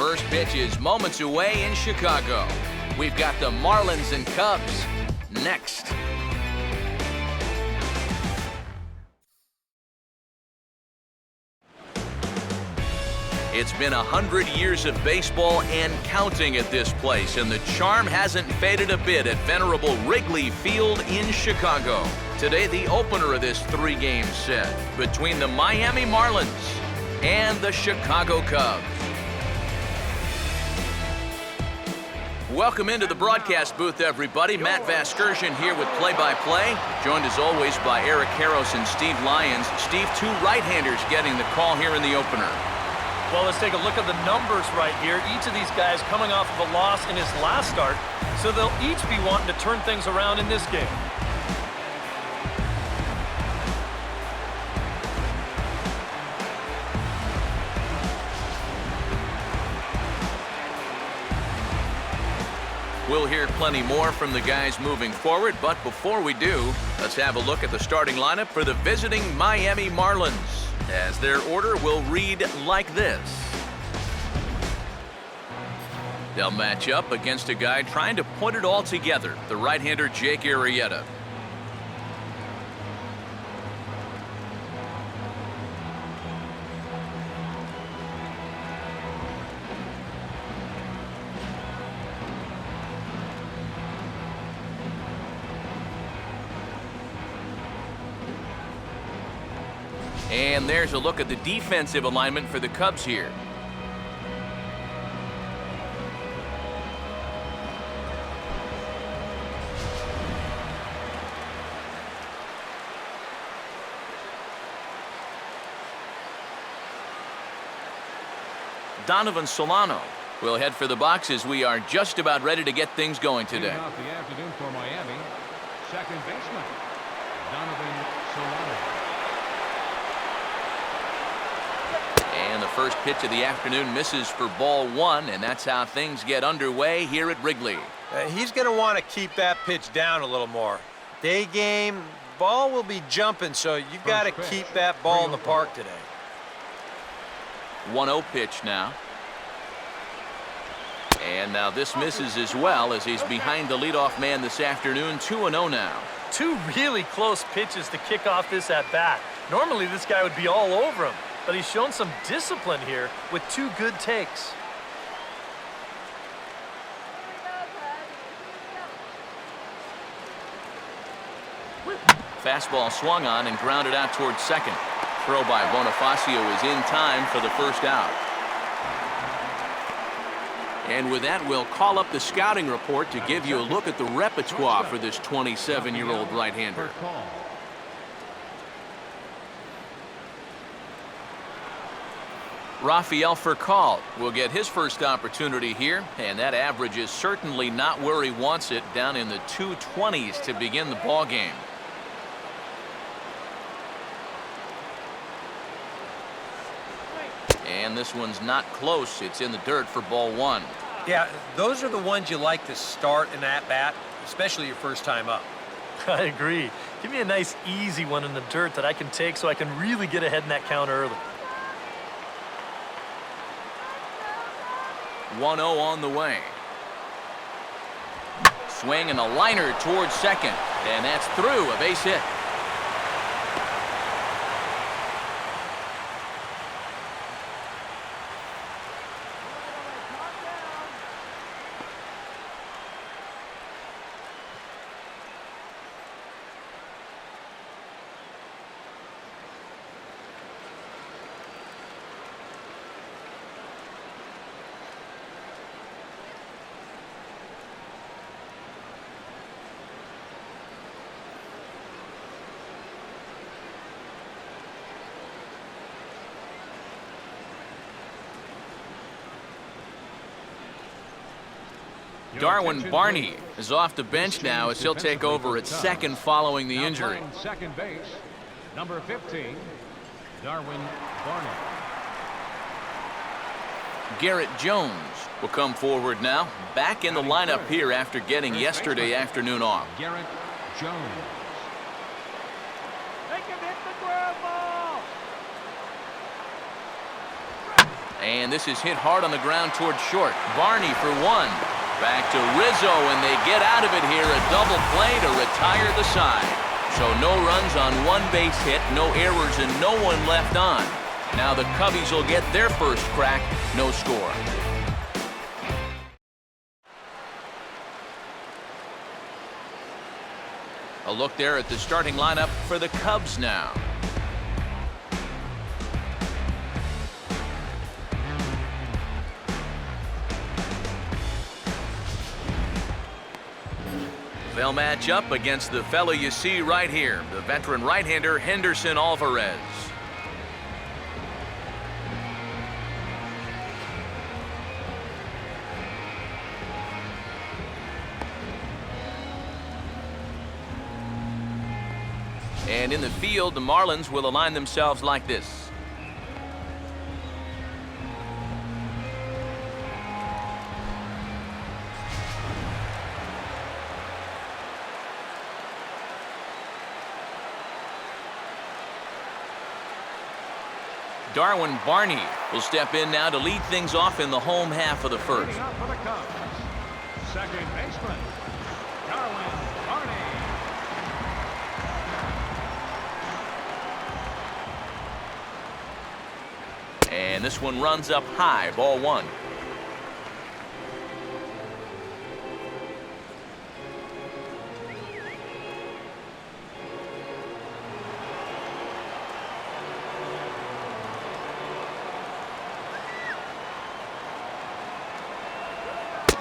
first pitch is moments away in Chicago. We've got the Marlins and Cubs next. It's been 100 years of baseball and counting at this place, and the charm hasn't faded a bit at venerable Wrigley Field in Chicago. Today, the opener of this three-game set between the Miami Marlins and the Chicago Cubs. Welcome into the broadcast booth, everybody. Matt Vasgersian here with play-by-play, joined as always by Eric Harros and Steve Lyons. Steve, two right-handers getting the call here in the opener. Well, let's take a look at the numbers right here. Each of these guys coming off of a loss in his last start, so they'll each be wanting to turn things around in this game. We'll hear plenty more from the guys moving forward, but before we do, let's have a look at the starting lineup for the visiting Miami Marlins, as their order will read like this. They'll match up against a guy trying to put it all together, the right-hander Jake Arrieta. And there's a look at the defensive alignment for the Cubs here. Donovan Solano will head for the boxes. We are just about ready to get things going today. Off the afternoon for Miami, second baseman, Donovan Solano. And the first pitch of the afternoon misses for ball one, and that's how things get underway here at Wrigley. He's going to want to keep that pitch down a little more. Day game, ball will be jumping, so you've got to keep that ball in the park today. 1-0 pitch now. And now this misses as well, as he's behind the leadoff man this afternoon. 2-0 now. Two really close pitches to kick off this at-bat. Normally this guy would be all over him, but he's shown some discipline here with two good takes. Fastball swung on and grounded out towards second. Throw by Bonifacio is in time for the first out. And with that, we'll call up the scouting report to give you a look at the repertoire for this 27-year-old right-hander. Rafael Furcal will get his first opportunity here, and that average is certainly not where he wants it, down in the 220s to begin the ball game. And this one's not close. It's in the dirt for ball one. Yeah, those are the ones you like to start an at-bat, especially your first time up. I agree. Give me a nice, easy one in the dirt that I can take so I can really get ahead in that count early. 1-0 on the way. Swing and a liner towards second, and that's through, a base hit. Darwin Barney is off the bench now as he'll take over at second following the injury. Second base, number 15, Darwin Barney. Garrett Jones will come forward now, back in the lineup here after getting yesterday afternoon off. Garrett Jones. Make him hit the ground ball. And this is hit hard on the ground toward short. Barney for one. Back to Rizzo, and they get out of it here. A double play to retire the side. So no runs on one base hit, no errors, and no one left on. Now the Cubbies will get their first crack, no score. A look there at the starting lineup for the Cubs now. They'll match up against the fellow you see right here, the veteran right-hander Henderson Alvarez. And in the field, the Marlins will align themselves like this. Darwin Barney will step in now to lead things off in the home half of the first. Leading up for the Cubs, second baseman, Darwin Barney. And this one runs up high, ball one.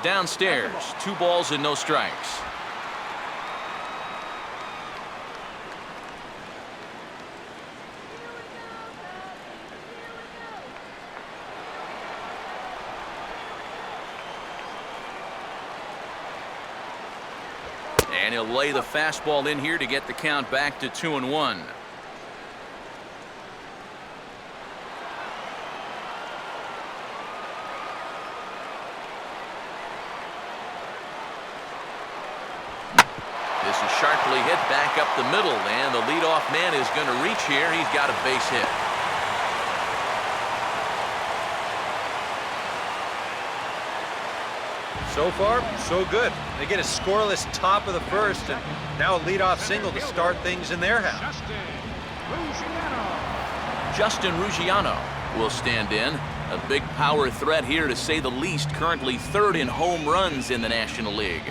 Downstairs, 2 balls and no strikes. And he'll lay the fastball in here to get the count back to 2-1. This is sharply hit back up the middle, and the leadoff man is going to reach here. He's got a base hit. So far, so good. They get a scoreless top of the first, and now a leadoff single to start things in their house. Justin Ruggiano will stand in. A big power threat here, to say the least. Currently 3rd in home runs in the National League.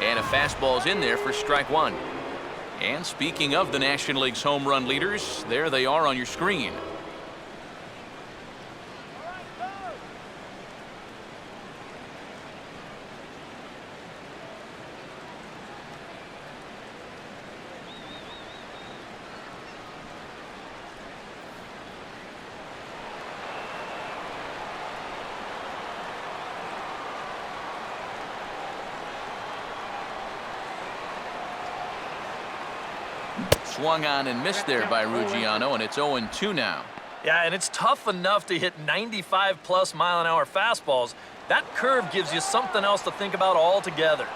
And a fastball's in there for strike one. And speaking of the National League's home run leaders, there they are on your screen. Swung on and missed there by Ruggiano, and it's 0-2 now. Yeah, and it's tough enough to hit 95+ mile-an-hour fastballs. That curve gives you something else to think about altogether.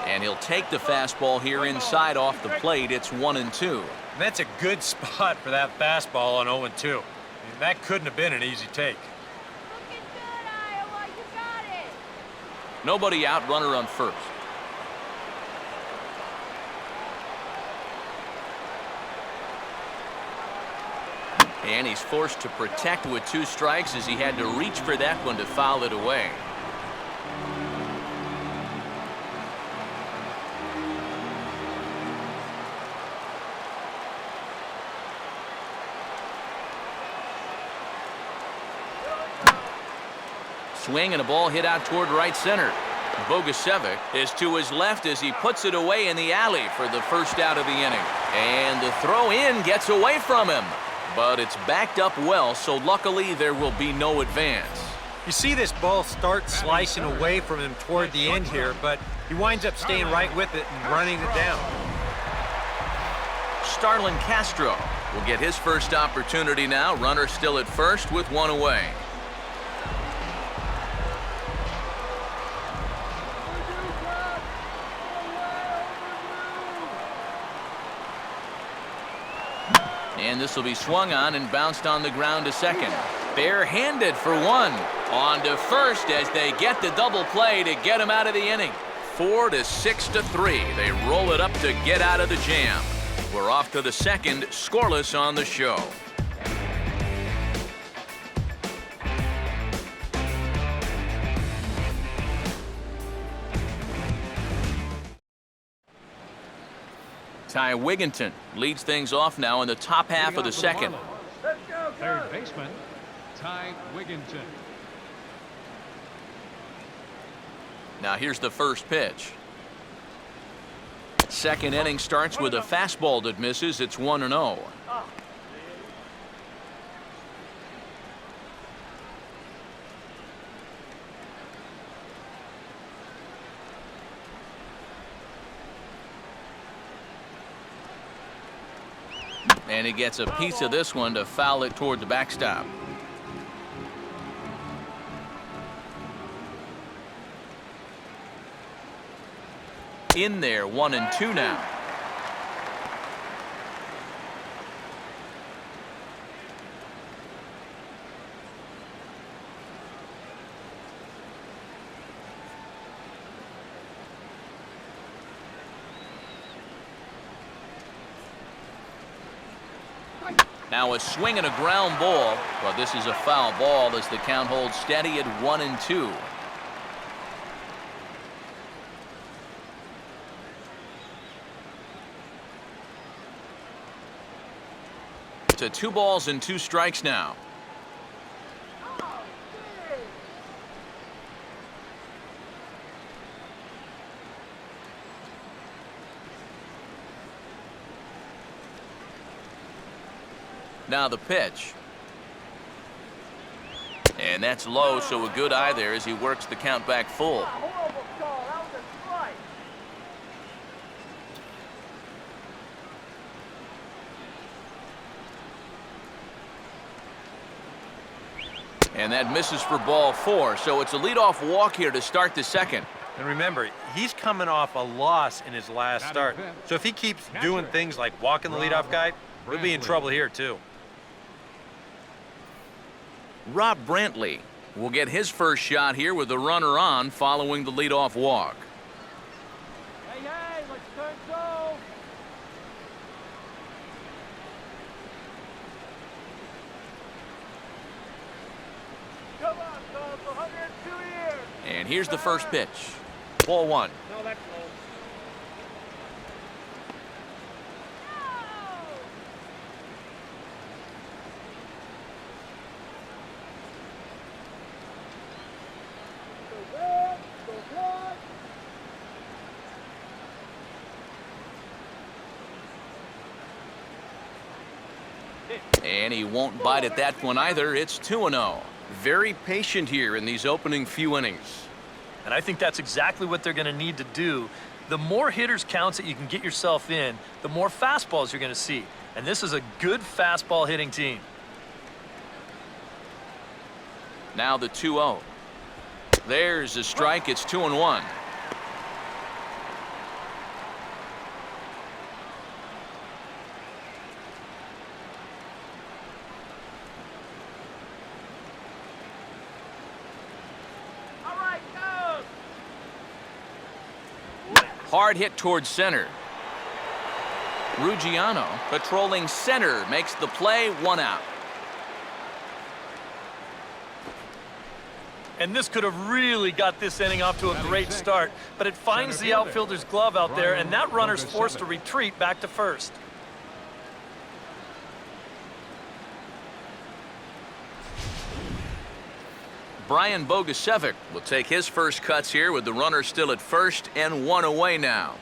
And he'll take the fastball here inside off the plate. It's 1-2. And that's a good spot for that fastball on 0-2. I mean, that couldn't have been an easy take. Nobody out, runner on first. And he's forced to protect with 2 strikes as he had to reach for that one to foul it away. Swing and a ball hit out toward right center. Bogusevic is to his left as he puts it away in the alley for the first out of the inning. And the throw in gets away from him. But it's backed up well, so luckily there will be no advance. You see this ball start slicing away from him toward the end here, but he winds up staying right with it and running it down. Starlin Castro will get his first opportunity now. Runner still at first with one away. And this will be swung on and bounced on the ground to second. Barehanded for one. On to first as they get the double play to get him out of the inning. 4 to 6 to 3. They roll it up to get out of the jam. We're off to the second, scoreless on the show. Ty Wigginton leads things off now in the top half of the second. Third baseman, Ty Wigginton. Now here's the first pitch. Second inning starts with a fastball that misses. It's 1-0. And he gets a piece of this one to foul it toward the backstop. In there, 1-2 now. Now a swing and a ground ball, but this is a foul ball as the count holds steady at 1-2. To 2 balls and 2 strikes now. Now the pitch. And that's low, so a good eye there as he works the count back full. And that misses for ball 4, so it's a leadoff walk here to start the second. And remember, he's coming off a loss in his last start. So if he keeps doing things like walking the leadoff guy, he'll be in trouble here too. Rob Brantley will get his first shot here with the runner on following the leadoff walk. Hey, let's turn go. Come on, Cubs, 102 years. And here's the first pitch. Ball 1. No, that's low. And he won't bite at that one either. It's 2-0. Very patient here in these opening few innings. And I think that's exactly what they're going to need to do. The more hitters counts that you can get yourself in, the more fastballs you're going to see. And this is a good fastball hitting team. Now the 2-0. There's a strike. It's 2-1. Hard hit towards center. Ruggiano patrolling center makes the play, 1 out. And this could have really got this inning off to a great start, but it finds the outfielder's glove out there, and that runner's forced to retreat back to first. Brian Bogusevic will take his first cuts here with the runner still at first and 1 away now.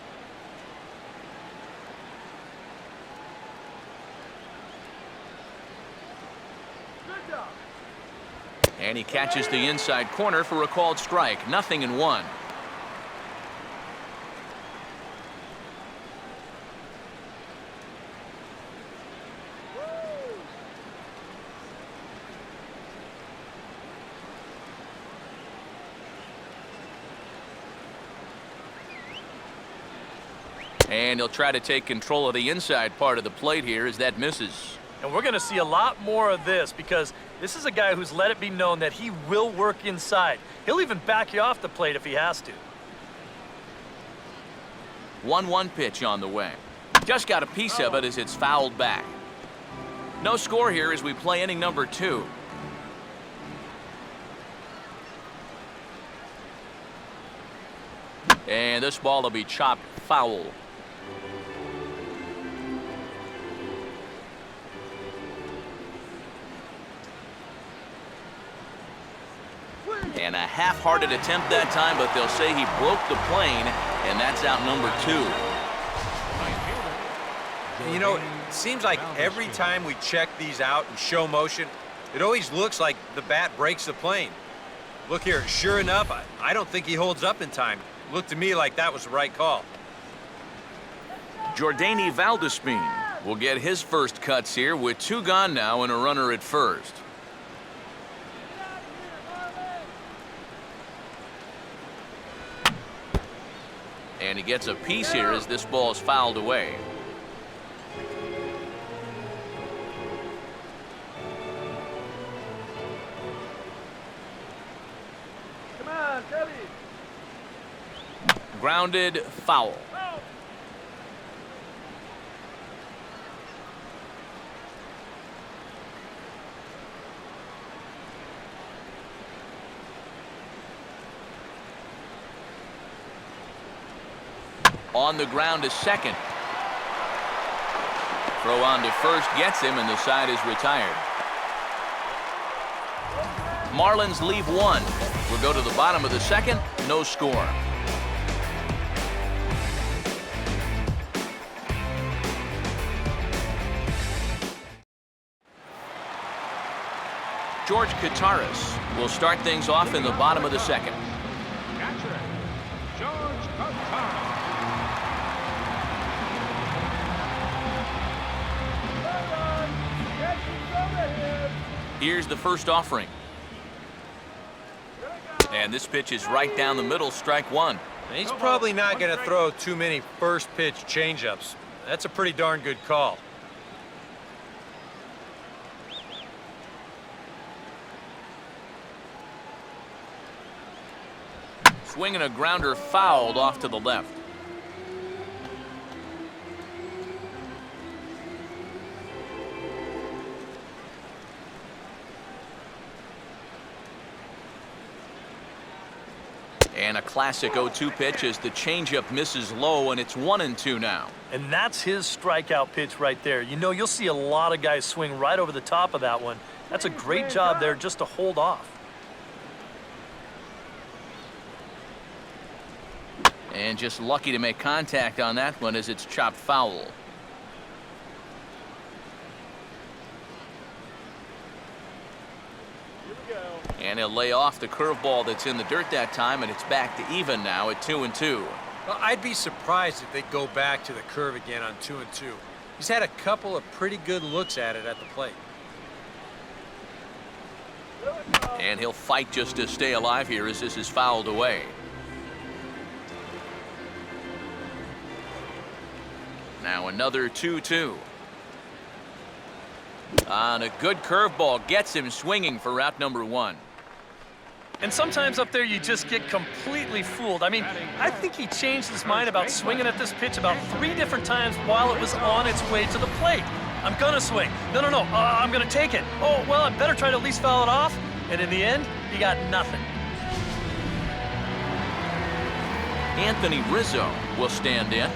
And he catches the inside corner for a called strike. 0-1. And he'll try to take control of the inside part of the plate here as that misses. And we're going to see a lot more of this because this is a guy who's let it be known that he will work inside. He'll even back you off the plate if he has to. 1-1 pitch on the way. Just got a piece of it as it's fouled back. No score here as we play inning number 2. And this ball will be chopped foul. And a half-hearted attempt that time, but they'll say he broke the plane, and that's out number 2. You know, it seems like every time we check these out in show motion, it always looks like the bat breaks the plane. Look here, sure enough, I don't think he holds up in time. Looked to me like that was the right call. Jordany Valdespin will get his first cuts here with 2 gone now and a runner at first. And he gets a piece here as this ball is fouled away. Come on, Kelly. Grounded foul. On the ground to second. Throw on to first gets him, and the side is retired. Marlins leave 1. We'll go to the bottom of the second. No score. George Kataris will start things off in the bottom of the second. Catcher, George Kataris. Here's the first offering. And this pitch is right down the middle, strike 1. He's probably not going to throw too many first pitch changeups. That's a pretty darn good call. Swinging a grounder fouled off to the left. And a classic 0-2 pitch as the changeup misses low, and it's 1-2 now. And that's his strikeout pitch right there. You know, you'll see a lot of guys swing right over the top of that one. That's a great job there just to hold off. And just lucky to make contact on that one as it's chopped foul. And he'll lay off the curveball that's in the dirt that time, and it's back to even now at 2-2. Well, I'd be surprised if they go back to the curve again on 2-2. He's had a couple of pretty good looks at it at the plate. And he'll fight just to stay alive here as this is fouled away. Now another 2-2. On a good curveball gets him swinging for route number 1. And sometimes up there you just get completely fooled. I mean, I think he changed his mind about swinging at this pitch about 3 different times while it was on its way to the plate. I'm gonna swing. No, I'm gonna take it. Oh, well, I better try to at least foul it off. And in the end, he got nothing. Anthony Rizzo will stand in.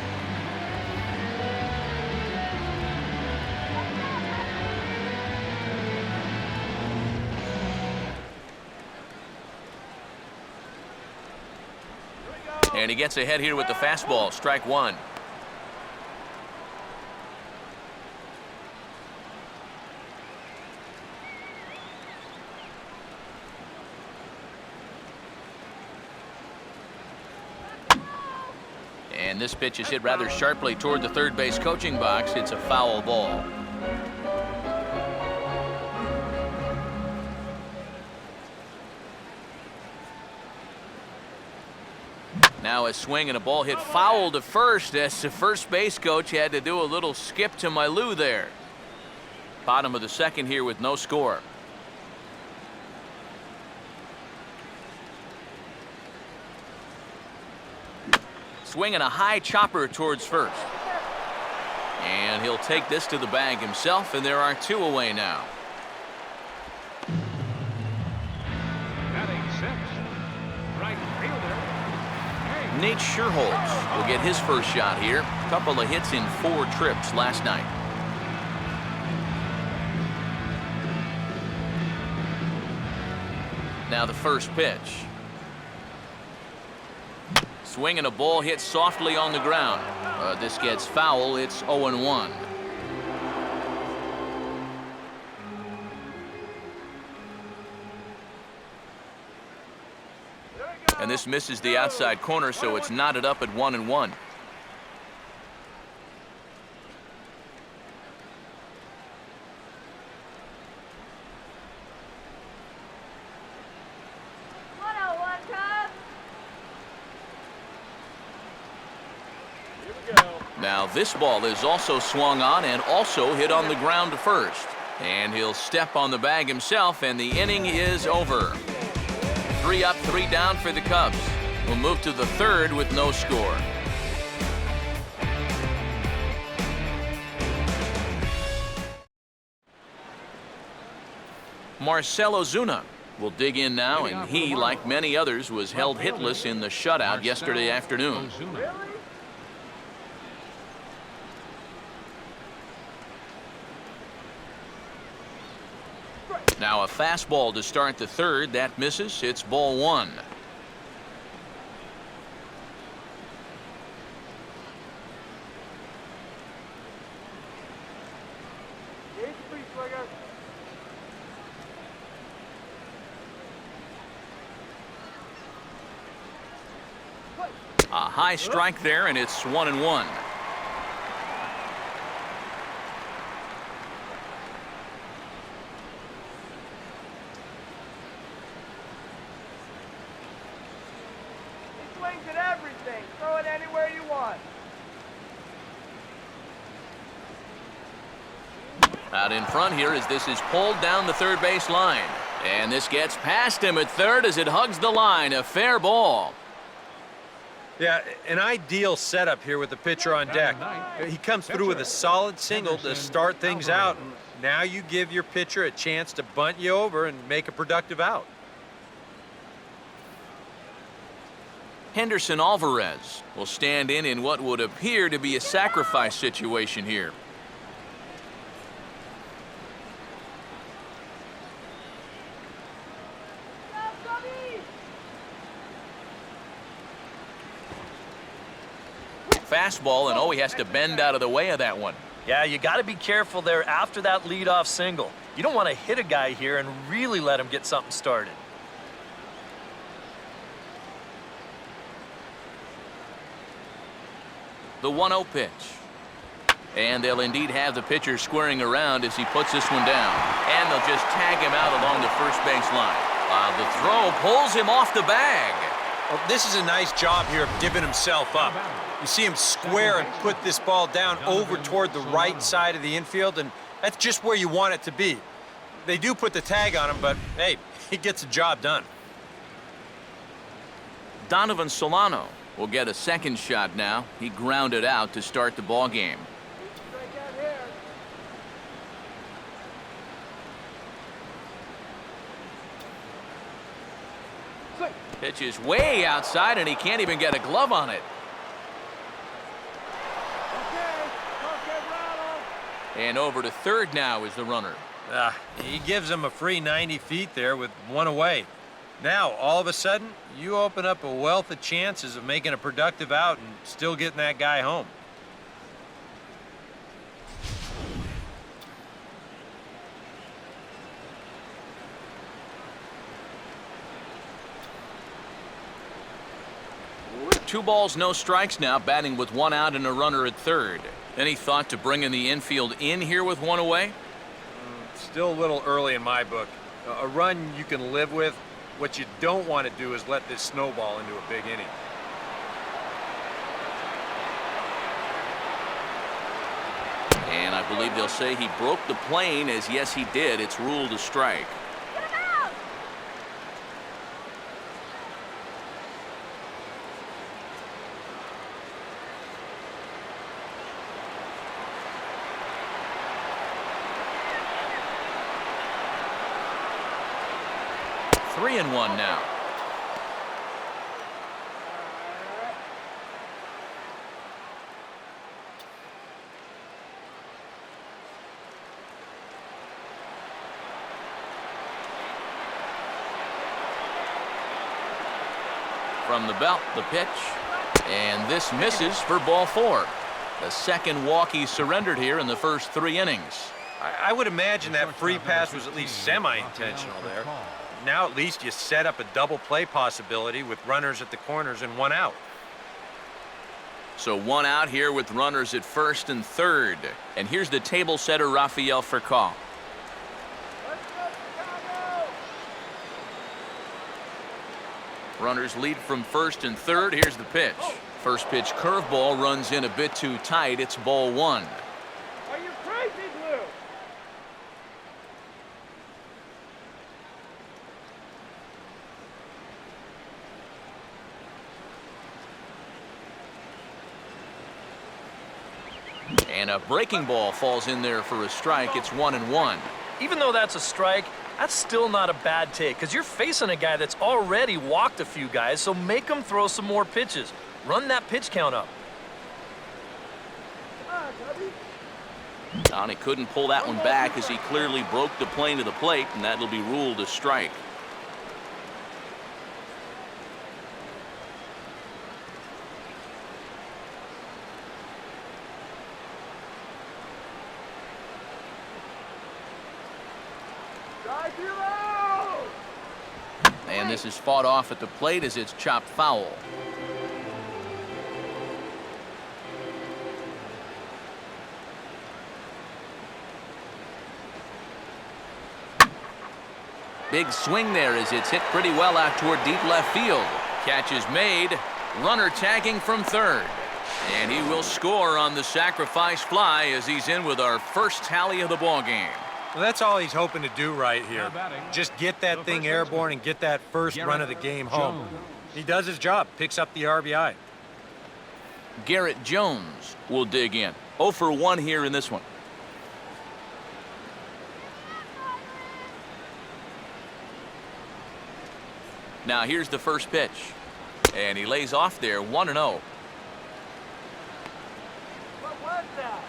And he gets ahead here with the fastball, strike 1. And this pitch is hit rather sharply toward the third base coaching box. It's a foul ball. Now a swing and a ball hit foul to first as the first base coach had to do a little skip to my loo there. Bottom of the second here with no score. Swinging a high chopper towards first. And he'll take this to the bag himself, and there are 2 away now. Batting 6th, right fielder. Nate Sherholtz will get his first shot here. A couple of hits in 4 trips last night. Now the first pitch. Swing and a ball hit softly on the ground. This gets foul. It's 0-1. And this misses the outside corner, so it's knotted up at 1-1. Now this ball is also swung on and also hit on the ground to first. And he'll step on the bag himself, and the inning is over. 3 up, 3 down for the Cubs. We'll move to the third with no score. Marcell Ozuna will dig in now, and he, like many others, was held hitless in the shutout yesterday afternoon. Now a fastball to start the third. That misses. It's ball 1. A high strike there, and it's 1-1. Out in front here as this is pulled down the third base line. And this gets past him at third as it hugs the line. A fair ball. Yeah, an ideal setup here with the pitcher on deck. He comes through with a solid single to start things out, and now you give your pitcher a chance to bunt you over and make a productive out. Henderson Alvarez will stand in what would appear to be a sacrifice situation here. Fastball, and he has to bend out of the way of that one. Yeah, you got to be careful there after that leadoff single. You don't want to hit a guy here and really let him get something started. The 1-0 pitch. And they'll indeed have the pitcher squaring around as he puts this one down. And they'll just tag him out along the first base line. The throw pulls him off the bag. Well, this is a nice job here of giving himself up. You see him square and put this ball down over toward the right side of the infield, and that's just where you want it to be. They do put the tag on him, but, hey, he gets the job done. Donovan Solano will get a second shot now. He grounded out to start the ball game. Pitch is way outside, and he can't even get a glove on it. And over to third now is the runner. He gives him a free 90 feet there with one away. Now, all of a sudden, you open up a wealth of chances of making a productive out and still getting that guy home. Two balls, no strikes now, batting with 1 out and a runner at third. Any thought to bringing the infield in here with 1 away? Still a little early in my book. A run you can live with. What you don't want to do is let this snowball into a big inning. believe they'll say he broke the plane, as yes, he did. It's ruled a strike. 3-1 now. From the belt, the pitch, and this misses for ball 4. The second walk he surrendered here in the first 3 innings. I would imagine that free pass was at least semi-intentional there. Now at least you set up a double play possibility with runners at the corners and 1 out. So 1 out here with runners at first and third. And here's the table setter, Rafael Furcal. Runners lead from first and third. Here's the pitch. First pitch curveball runs in a bit too tight. It's ball 1. Are you crazy, Blue? And a breaking ball falls in there for a strike. It's 1-1. Even though that's a strike, that's still not a bad take, because you're facing a guy that's already walked a few guys, so make him throw some more pitches. Run that pitch count up. He couldn't pull that one back as he clearly broke the plane to the plate, and that'll be ruled a strike. And this is fought off at the plate as it's chopped foul. Big swing there as it's hit pretty well out toward deep left field. Catch is made. Runner tagging from third. And he will score on the sacrifice fly as he's in with our first tally of the ball game. Well, that's all he's hoping to do right here. Just get that thing airborne and get that first run of the game home. He does his job, picks up the RBI. Garrett Jones will dig in. 0 for 1 here in this one. Now here's the first pitch. And he lays off there, 1-0. What was that?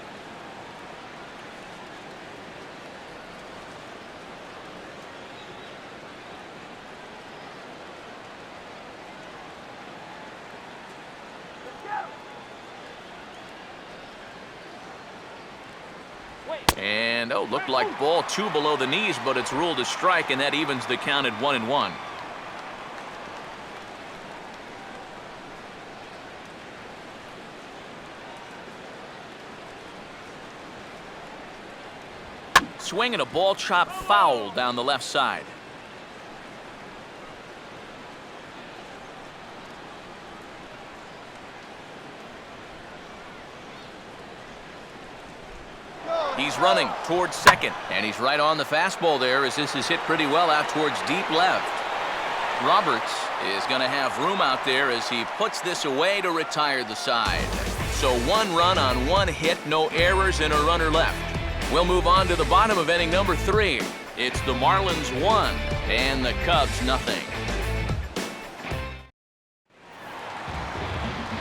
And, looked like ball 2 below the knees, but it's ruled a strike, and that evens the count at 1-1. Swinging a ball chopped foul down the left side. He's running towards second, and he's right on the fastball there as this is hit pretty well out towards deep left. Roberts is going to have room out there as he puts this away to retire the side. So 1 run on 1 hit, no errors, and a runner left. We'll move on to the bottom of inning number 3. It's the Marlins 1 and the Cubs nothing.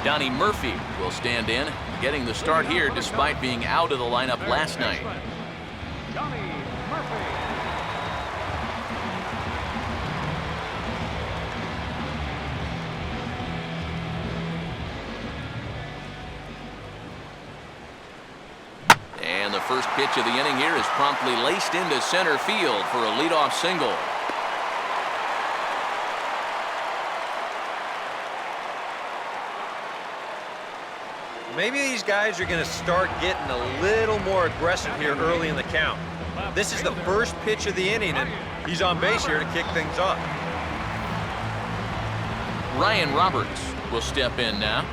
Donnie Murphy will stand in, getting the start here despite being out of the lineup last night. Donnie Murphy. And the first pitch of the inning here is promptly laced into center field for a leadoff single. Maybe these guys are going to start getting a little more aggressive here early in the count. This is the first pitch of the inning, and he's on base here to kick things off. Ryan Roberts will step in now.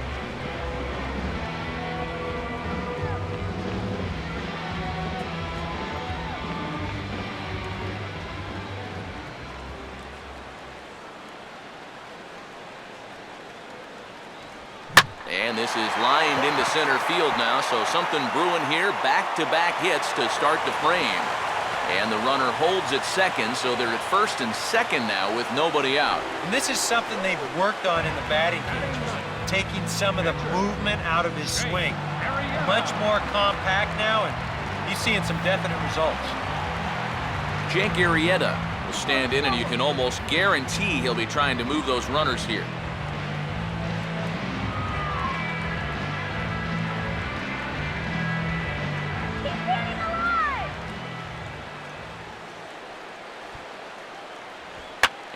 And this is lined into center field now, so something brewing here. Back-to-back hits to start the frame. And the runner holds at second, so they're at first and second now with nobody out. And this is something they've worked on in the batting cages, taking some of the movement out of his swing. Much more compact now, and he's seeing some definite results. Jake Arrieta will stand in, and you can almost guarantee he'll be trying to move those runners here.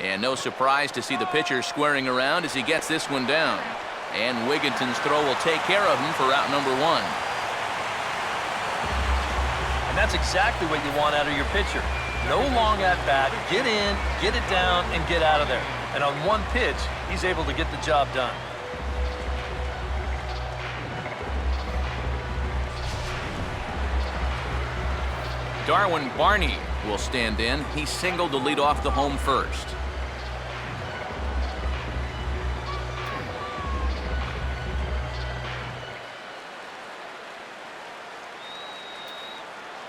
And no surprise to see the pitcher squaring around as he gets this one down. And Wigginton's throw will take care of him for out number one. And that's exactly what you want out of your pitcher. No long at bat, get in, get it down, and get out of there. And on one pitch, he's able to get the job done. Darwin Barney will stand in. He singled to lead off the home first.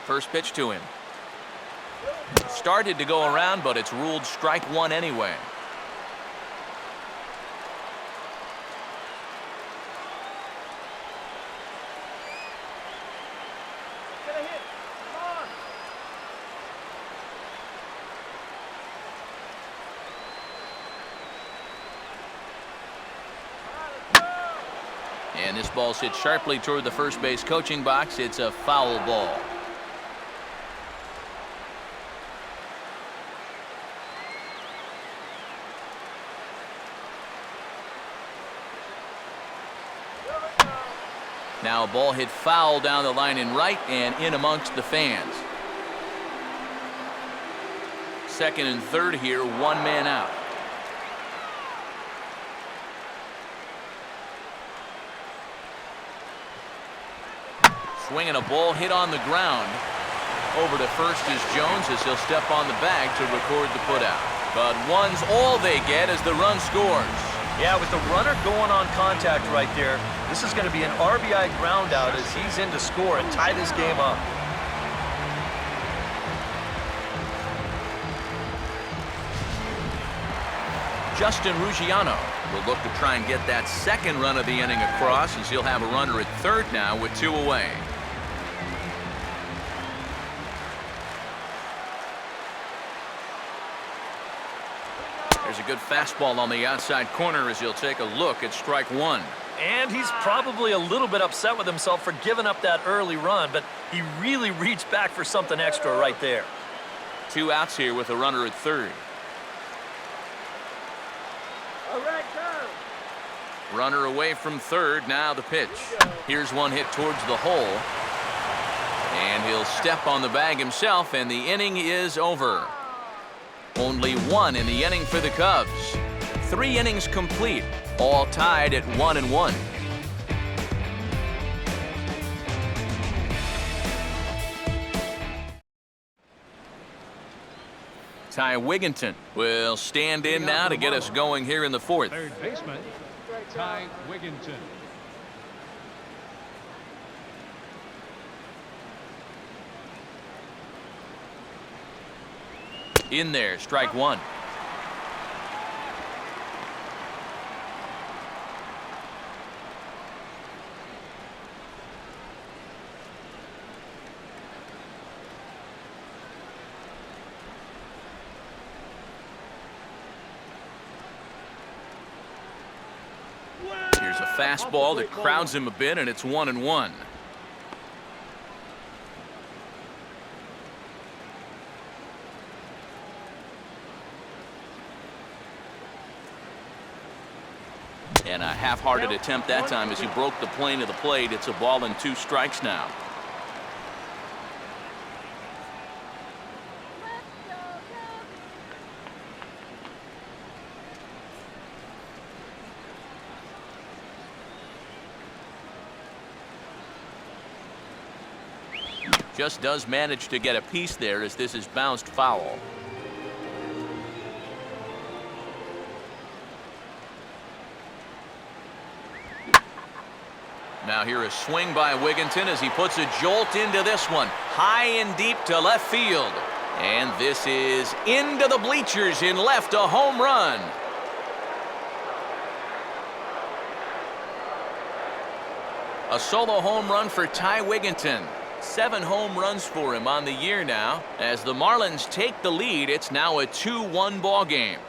First pitch to him. Started to go around, but it's ruled strike one anyway. Get a hit. Come on. And this ball's hit sharply toward the first base coaching box. It's a foul ball. Now a ball hit foul down the line in right and in amongst the fans. Second and third here, one man out. Swinging a ball hit on the ground. Over to first is Jones as he'll step on the bag to record the putout. But one's all they get as the run scores. Yeah, with the runner going on contact right there, this is going to be an RBI ground out as he's in to score and tie this game up. Justin Ruggiano will look to try and get that second run of the inning across as he'll have a runner at third now with two away. There's a good fastball on the outside corner as he'll take a look at strike one. And he's probably a little bit upset with himself for giving up that early run, but he really reached back for something extra right there. Two outs here with a runner at third. All right, go. Runner away from third, now the pitch. Here's one hit towards the hole. And he'll step on the bag himself, and the inning is over. Only one in the inning for the Cubs. 3 innings complete, all tied at 1-1. Ty Wigginton will stand in now to get us going here in the fourth. Third baseman, Ty Wigginton. In there, strike one. Here's a fastball that crowds him a bit, and it's 1-1. And a half-hearted attempt that time as he broke the plane of the plate. It's a ball and 2 strikes now. Just does manage to get a piece there as this is bounced foul. Now here a swing by Wigginton as he puts a jolt into this one. High and deep to left field. And this is into the bleachers in left, a home run. A solo home run for Ty Wigginton. 7 home runs for him on the year now. As the Marlins take the lead, it's now a 2-1 ball game.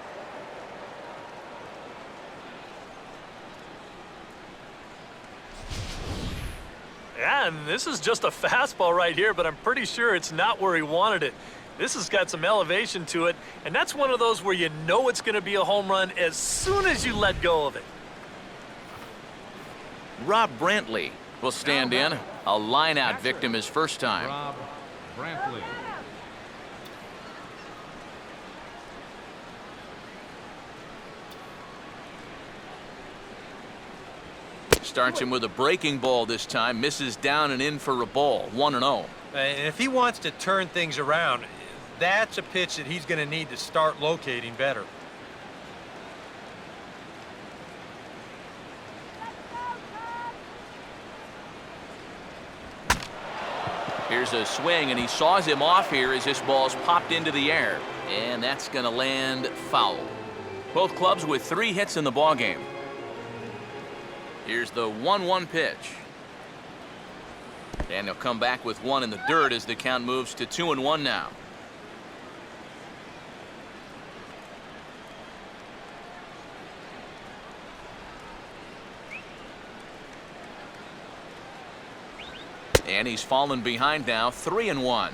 Yeah, and this is just a fastball right here, but I'm pretty sure it's not where he wanted it. This has got some elevation to it, and that's one of those where you know it's going to be a home run as soon as you let go of it. Rob Brantley will stand in. A line-out victim his first time. Rob Brantley. Starts him with a breaking ball this time. Misses down and in for a ball. 1-0. And if he wants to turn things around, that's a pitch that he's going to need to start locating better. Here's a swing, and he saws him off here as this ball's popped into the air. And that's going to land foul. Both clubs with 3 hits in the ballgame. Here's the 1-1 pitch. And he'll come back with 1 in the dirt as the count moves to 2-1 now. And he's fallen behind now, 3-1.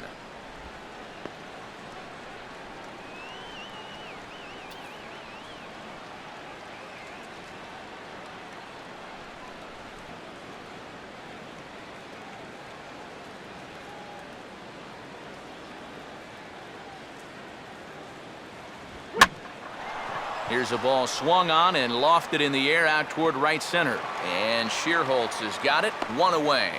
Here's a ball swung on and lofted in the air out toward right center. And Shearholtz has got it, 1 away.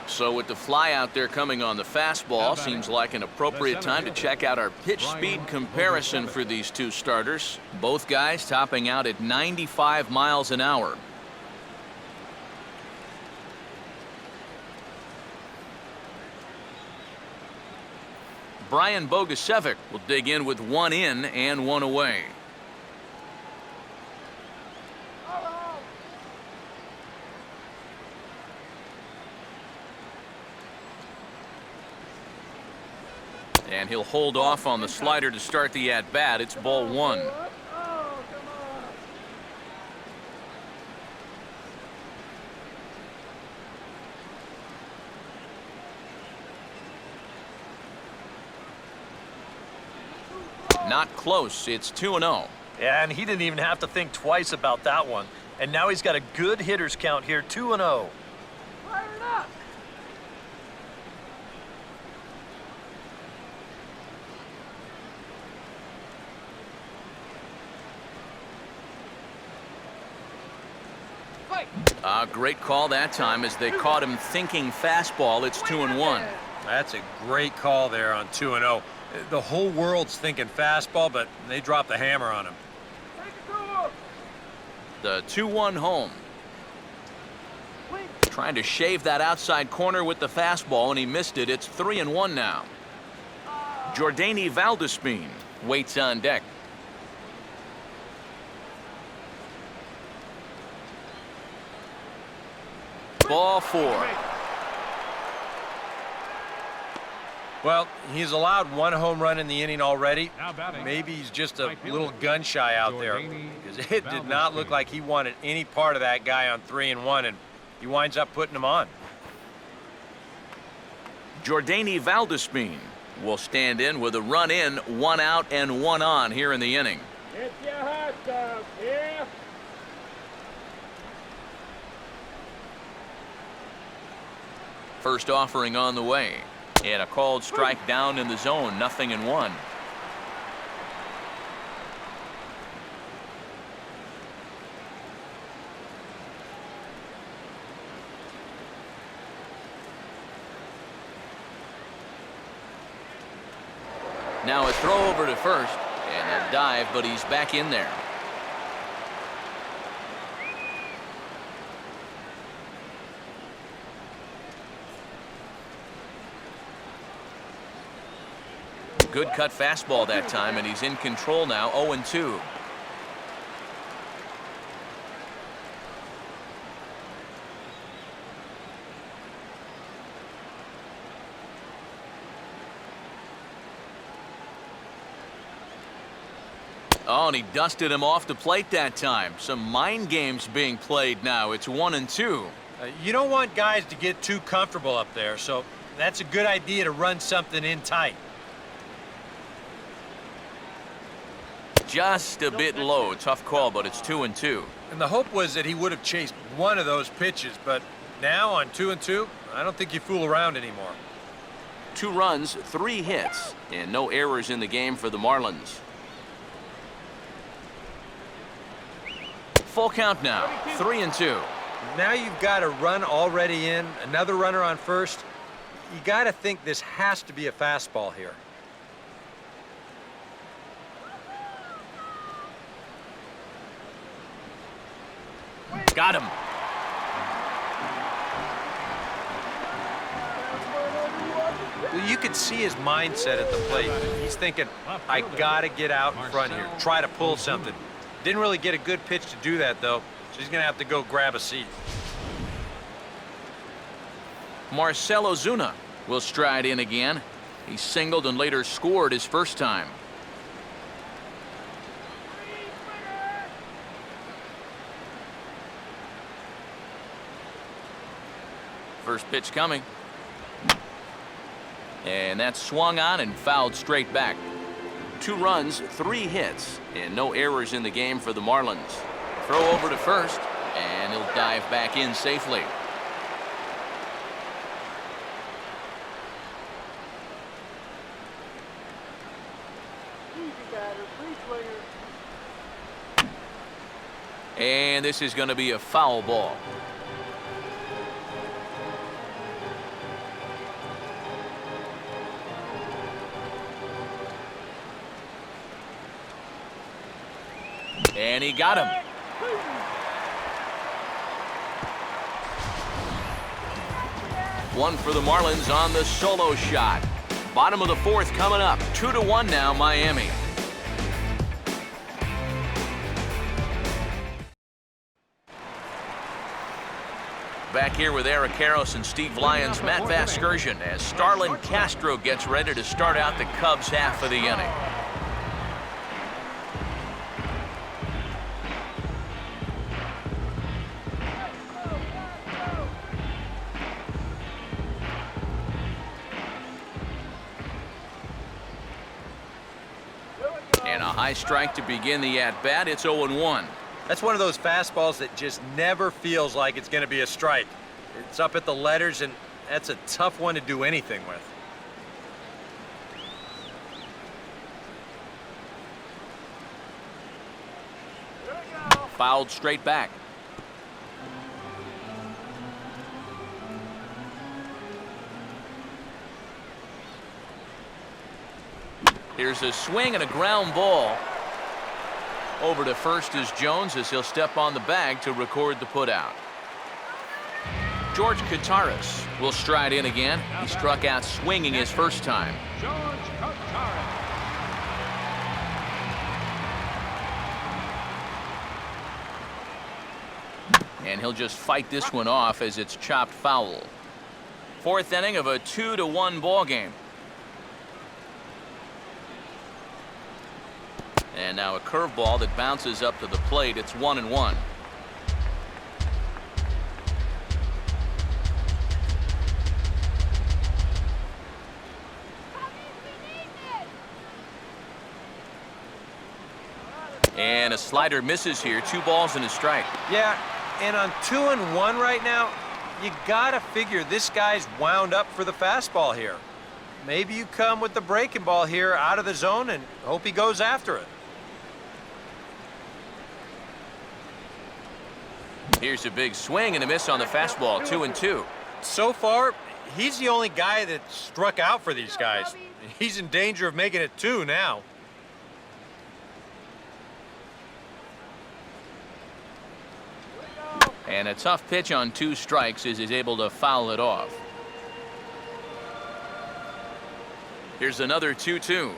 So with the fly out there coming on the fastball, seems like an appropriate time to check out our pitch speed comparison for these two starters. Both guys topping out at 95 miles an hour. Brian Bogusevic will dig in with 1 in and 1 away. And he'll hold off on the slider to start the at-bat. It's ball 1. Not close. It's 2-0. Yeah, and he didn't even have to think twice about that one. And now he's got a good hitters count here, 2-0. Fire it up! A great call that time as they caught him thinking fastball. It's 2-1. That's a great call there on 2-0. The whole world's thinking fastball, but they dropped the hammer on him. Take it to him! The 2-1 home. Trying to shave that outside corner with the fastball, and he missed it. It's 3-1 now. Jordany Valdespin waits on deck. Ball 4. Well, he's allowed 1 home run in the inning already. Now batting. Maybe he's just a little gun shy out there, because it did not look like he wanted any part of that guy on 3-1, and he winds up putting him on. Jordany Valdespin will stand in with a run in, 1 out and 1 on here in the inning. Get your hot dog, yeah? First offering on the way. And a called strike down in the zone, 0-1. Now a throw over to first, and a dive, but he's back in there. good cut fastball that time, and he's in control now, 0-2. Oh, and he dusted him off the plate that time. Some mind games being played now. It's 1-2. You don't want guys to get too comfortable up there, so that's a good idea to run something in tight. Just a bit low. Tough call, but it's 2-2. And the hope was that he would have chased one of those pitches, but now on 2-2, I don't think you fool around anymore. 2 runs, 3 hits, and no errors in the game for the Marlins. Full count now, 3-2. Now you've got a run already in, another runner on first. You got to think this has to be a fastball here. Got him. Well, you could see his mindset at the plate. He's thinking, I got to get out in front here, try to pull something. Didn't really get a good pitch to do that, though, so he's going to have to go grab a seat. Marcell Ozuna will stride in again. He singled and later scored his first time. First pitch coming. And that's swung on and fouled straight back. 2 runs, 3 hits, and no errors in the game for the Marlins. Throw over to first, and he'll dive back in safely. And this is going to be a foul ball. And he got him. One for the Marlins on the solo shot. Bottom of the 4th coming up. 2-1 now, Miami. Back here with Eric Karros and Steve Lyons, Matt Vasgersian, as Starlin Castro gets ready to start out the Cubs half of the inning. And a high strike to begin the at-bat. It's 0-1. That's one of those fastballs that just never feels like it's going to be a strike. It's up at the letters, and that's a tough one to do anything with. Fouled straight back. Here's a swing and a ground ball. Over to first is Jones as he'll step on the bag to record the putout. George Kataris will stride in again. He struck out swinging his first time. George Kataris. And he'll just fight this one off as it's chopped foul. 4th inning of a 2-1 ball game. And now a curveball that bounces up to the plate. It's 1-1. And a slider misses here. 2 balls and a strike. Yeah, and on 2-1 right now, you gotta figure this guy's wound up for the fastball here. Maybe you come with the breaking ball here out of the zone and hope he goes after it. Here's a big swing and a miss on the fastball. 2-2. So far, he's the only guy that struck out for these guys. He's in danger of making it 2 now. And a tough pitch on 2 strikes as he's able to foul it off. Here's another 2-2.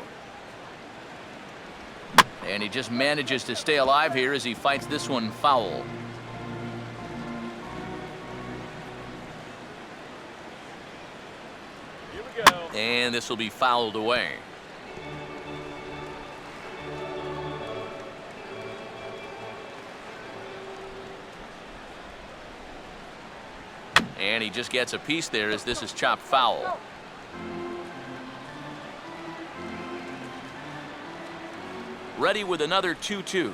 And he just manages to stay alive here as he fights this one foul. Here we go. And this will be fouled away. And he just gets a piece there as this is chopped foul. Ready with another 2-2.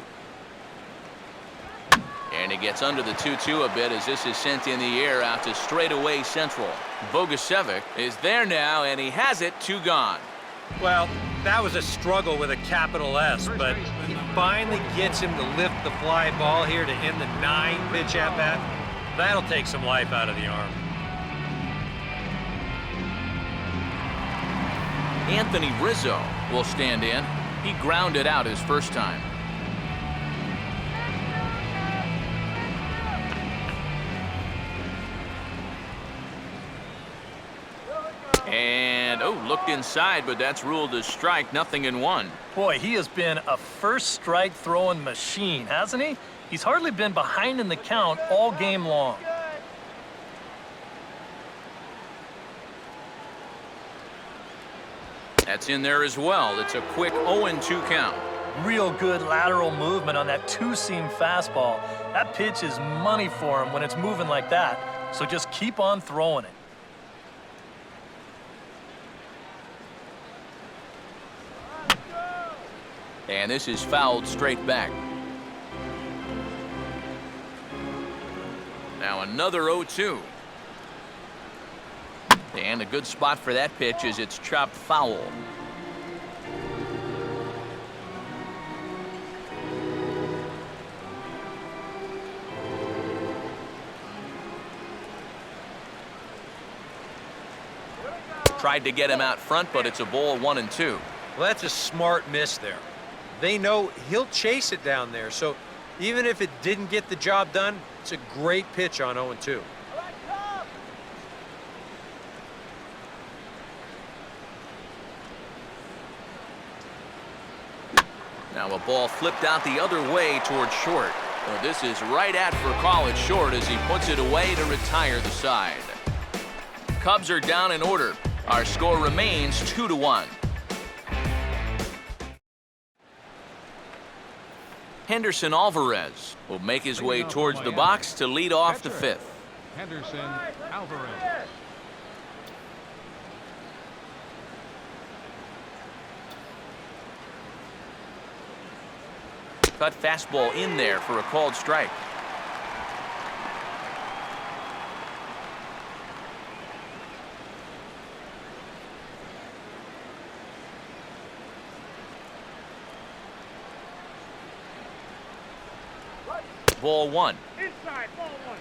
And he gets under the 2-2 a bit as this is sent in the air out to straightaway central. Bogusevic is there now, and he has it, 2 gone. Well, that was a struggle with a capital S, but he finally gets him to lift the fly ball here to end the 9-pitch at-bat. That'll take some life out of the arm. Anthony Rizzo will stand in. He grounded out his first time. And, oh, looked inside, but that's ruled a strike, 0-1. Boy, he has been a first strike throwing machine, hasn't he? He's hardly been behind in the count all game long. That's in there as well. It's a quick 0-2 count. Real good lateral movement on that two-seam fastball. That pitch is money for him when it's moving like that. So just keep on throwing it. And this is fouled straight back. Now another 0-2. And a good spot for that pitch is it's chopped foul. Tried to get him out front, but it's a ball 1-2. Well, that's a smart miss there. They know he'll chase it down there, so even if it didn't get the job done, it's a great pitch on 0-2. Now a ball flipped out the other way towards short. So this is right at for college short as he puts it away to retire the side. Cubs are down in order. Our score remains 2-1. Henderson Alvarez will make his way towards the box to lead off the fifth. Henderson Alvarez. Cut fastball in there for a called strike. Ball 1. Inside, ball 1.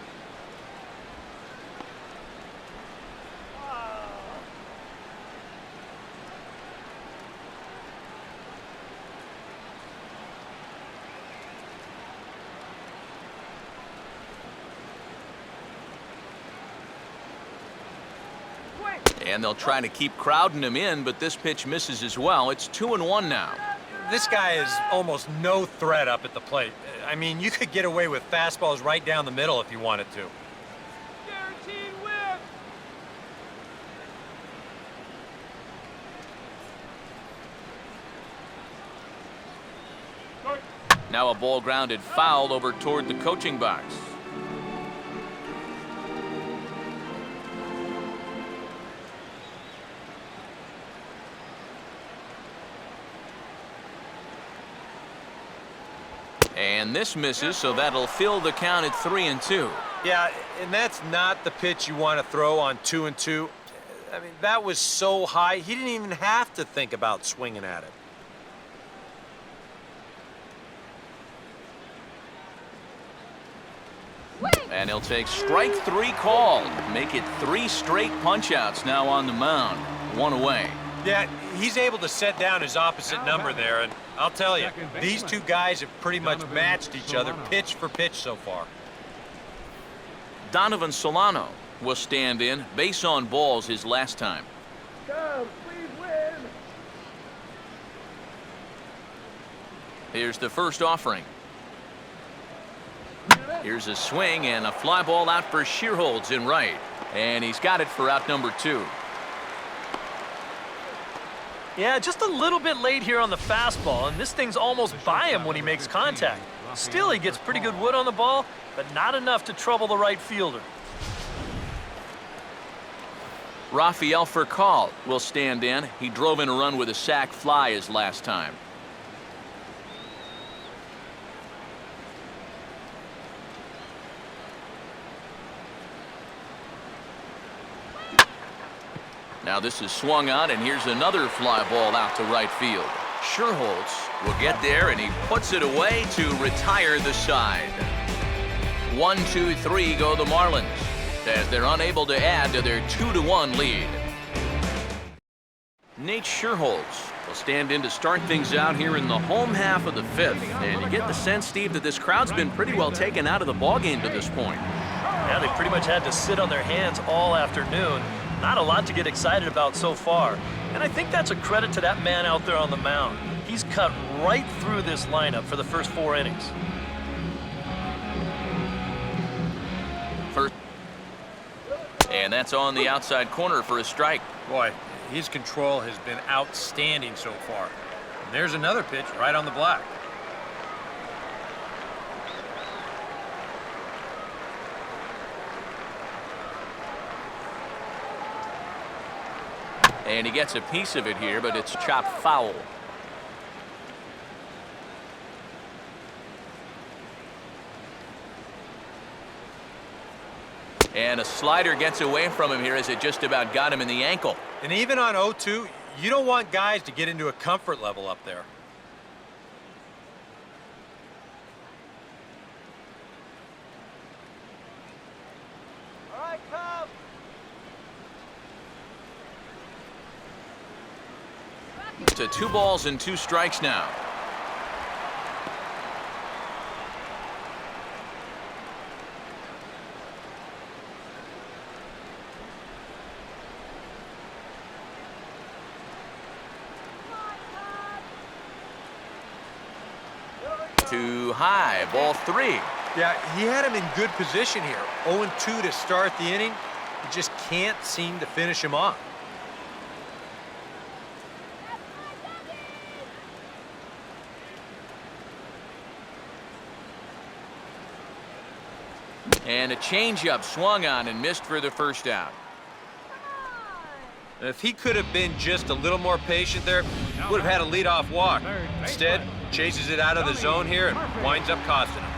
And they'll try to keep crowding him in, but this pitch misses as well. It's 2-1 now. This guy is almost no threat up at the plate. I mean, you could get away with fastballs right down the middle if you wanted to. Guaranteed win. Now a ball grounded foul over toward the coaching box. And this misses, so that'll fill the count at 3-2. Yeah, and that's not the pitch you want to throw on 2-2. I mean, that was so high, he didn't even have to think about swinging at it. And he'll take strike 3 called. Make it 3 straight punch-outs now on the mound. 1 away. Yeah, he's able to set down his opposite number there, and I'll tell you, these two guys have pretty much matched each other pitch for pitch so far. Donovan Solano will stand in. Base on balls his last time. Cubs, please win. Here's the first offering. Here's a swing and a fly ball out for Shearholds in right. And he's got it for out number 2. Yeah, just a little bit late here on the fastball, and this thing's almost by him when he makes contact. Still, he gets pretty good wood on the ball, but not enough to trouble the right fielder. Rafael Furcal will stand in. He drove in a run with a sac fly his last time. Now this is swung on, and here's another fly ball out to right field. Shearholds will get there, and he puts it away to retire the side. 1, 2, 3 go the Marlins, as they're unable to add to their 2-1 lead. Nate Shearholds will stand in to start things out here in the home half of the 5th. And you get the sense, Steve, that this crowd's been pretty well taken out of the ballgame to this point. Yeah, they pretty much had to sit on their hands all afternoon. Not a lot to get excited about so far. And I think that's a credit to that man out there on the mound. He's cut right through this lineup for the first 4 innings. And that's on the outside corner for a strike. Boy, his control has been outstanding so far. And there's another pitch right on the black. And he gets a piece of it here, but it's chopped foul. And a slider gets away from him here as it just about got him in the ankle. And even on 0-2, you don't want guys to get into a comfort level up there. All right, Cub. To 2 balls and 2 strikes now. Too high, ball 3. Yeah, he had him in good position here. 0-2 to start the inning. He just can't seem to finish him off. And a changeup swung on and missed for the first out. If he could have been just a little more patient there, would have had a leadoff walk. Instead, chases it out of the zone here and winds up costing him.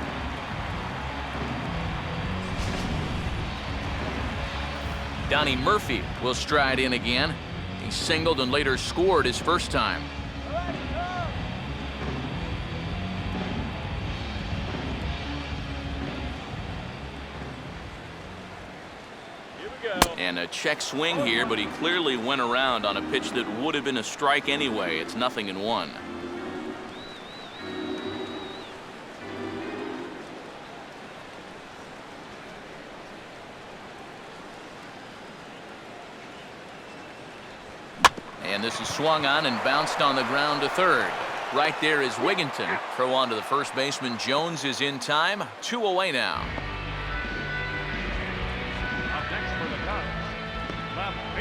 Donnie Murphy will stride in again. He singled and later scored his first time. And a check swing here, but he clearly went around on a pitch that would have been a strike anyway. It's 0-1. And this is swung on and bounced on the ground to third. Right there is Wigginton. Throw on to the first baseman. Jones is in time. 2 away now.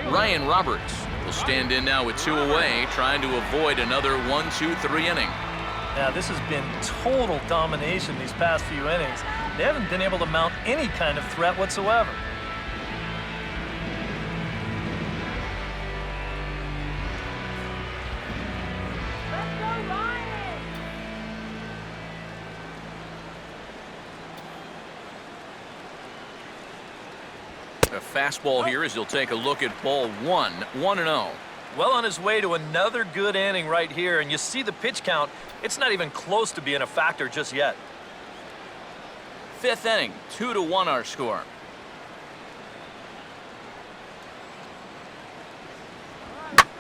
Ryan Roberts will stand in now with 2 away, trying to avoid another 1-2-3 inning. Now, this has been total domination these past few innings. They haven't been able to mount any kind of threat whatsoever. Let's go, Ryan. A fastball here as he'll take a look at ball 1, 1-0. Well on his way to another good inning right here, and you see the pitch count. It's not even close to being a factor just yet. 5th inning, 2-1 our score.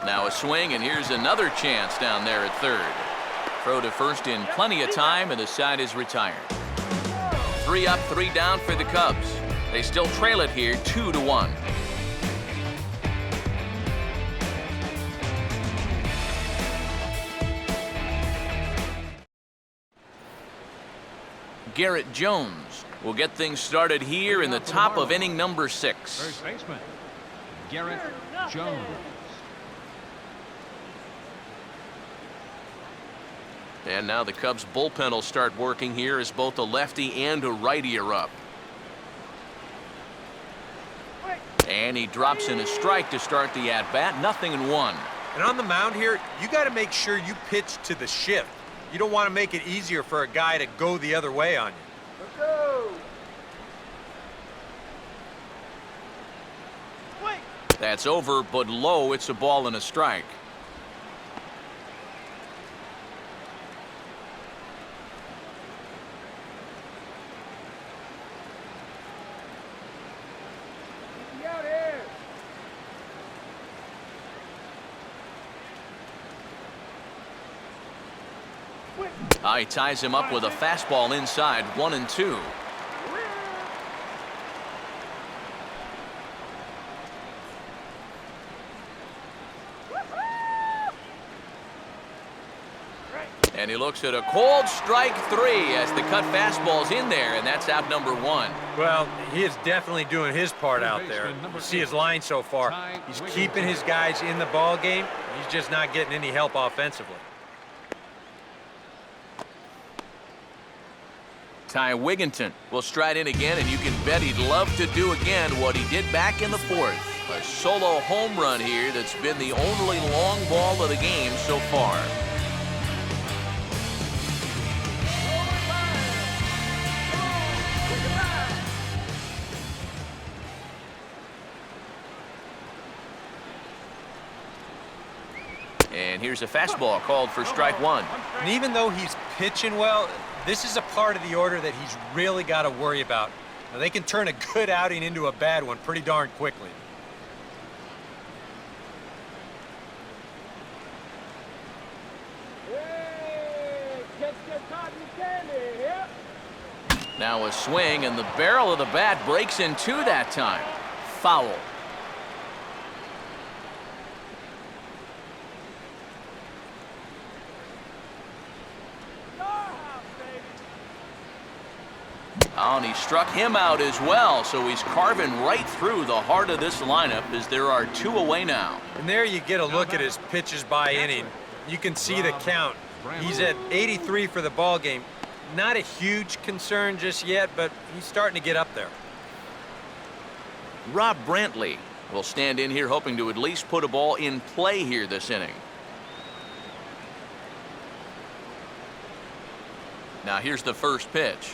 Now a swing, and here's another chance down there at third. Throw to first in plenty of time, and the side is retired. 3 up, 3 down for the Cubs. They still trail it here 2-1. Garrett Jones will get things started here in the top of inning number 6. First baseman, Garrett Jones. And now the Cubs bullpen will start working here as both a lefty and a righty are up. And he drops in a strike to start the at-bat, 0-1. And on the mound here, you got to make sure you pitch to the shift. You don't want to make it easier for a guy to go the other way on you. Let's go. Wait. That's over, but low. It's a ball and a strike. Get out here. He ties him up with a fastball inside, 1-2. And he looks at a cold strike 3 as the cut fastball's in there, and that's out number 1. Well, he is definitely doing his part out there. You see his line so far. He's keeping his guys in the ball game. He's just not getting any help offensively. Ty Wigginton will stride in again, and you can bet he'd love to do again what he did back in the 4th. A solo home run here that's been the only long ball of the game so far. And here's a fastball called for strike 1. And even though he's pitching well, this is a part of the order that he's really got to worry about. Now, they can turn a good outing into a bad one pretty darn quickly. Hey, catch that cotton candy. Yep. Now a swing, and the barrel of the bat breaks in 2 that time. Foul. Oh, and he struck him out as well, so he's carving right through the heart of this lineup as there are 2 away now. And there you get a look at his pitches by inning. You can see the count. He's at 83 for the ball game. Not a huge concern just yet, but he's starting to get up there. Rob Brantley will stand in here hoping to at least put a ball in play here this inning. Now here's the first pitch.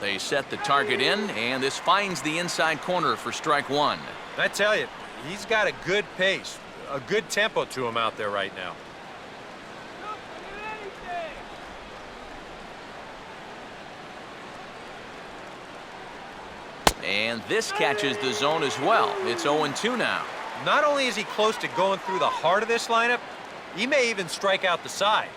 They set the target in, and this finds the inside corner for strike 1. I tell you, he's got a good pace, a good tempo to him out there right now. And this catches the zone as well. It's 0-2 now. Not only is he close to going through the heart of this lineup, he may even strike out the side.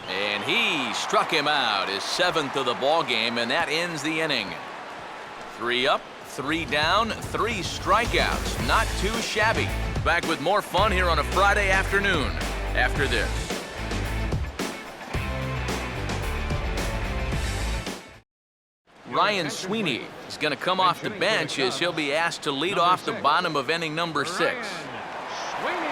And he struck him out, his 7th of the ball game, and that ends the inning. 3 up, 3 down, 3 strikeouts. Not too shabby. Back with more fun here on a Friday afternoon after this. Ryan Sweeney is going to come off the bench as he'll be asked to lead off the bottom of inning number 6. Sweeney.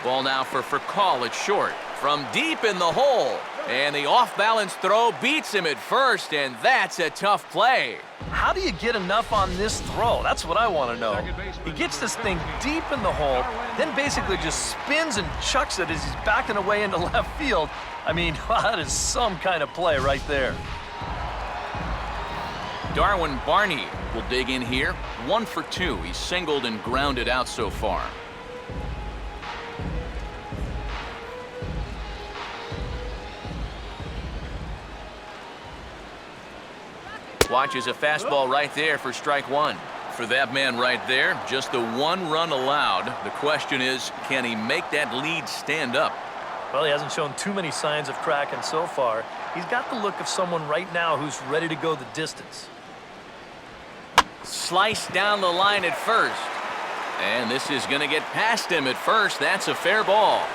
Ball now for call at short. From deep in the hole. And the off-balance throw beats him at first, and that's a tough play. How do you get enough on this throw? That's what I want to know. He gets this thing deep in the hole, then basically just spins and chucks it as he's backing away into left field. I mean, that is some kind of play right there. Darwin Barney will dig in here. 1 for 2. He's singled and grounded out so far. Watches a fastball right there for strike one. For that man right there, just the one run allowed. The question is, can he make that lead stand up? Well, he hasn't shown too many signs of cracking so far. He's got the look of someone right now who's ready to go the distance. Sliced down the line at first. And this is going to get past him at first. That's a fair ball.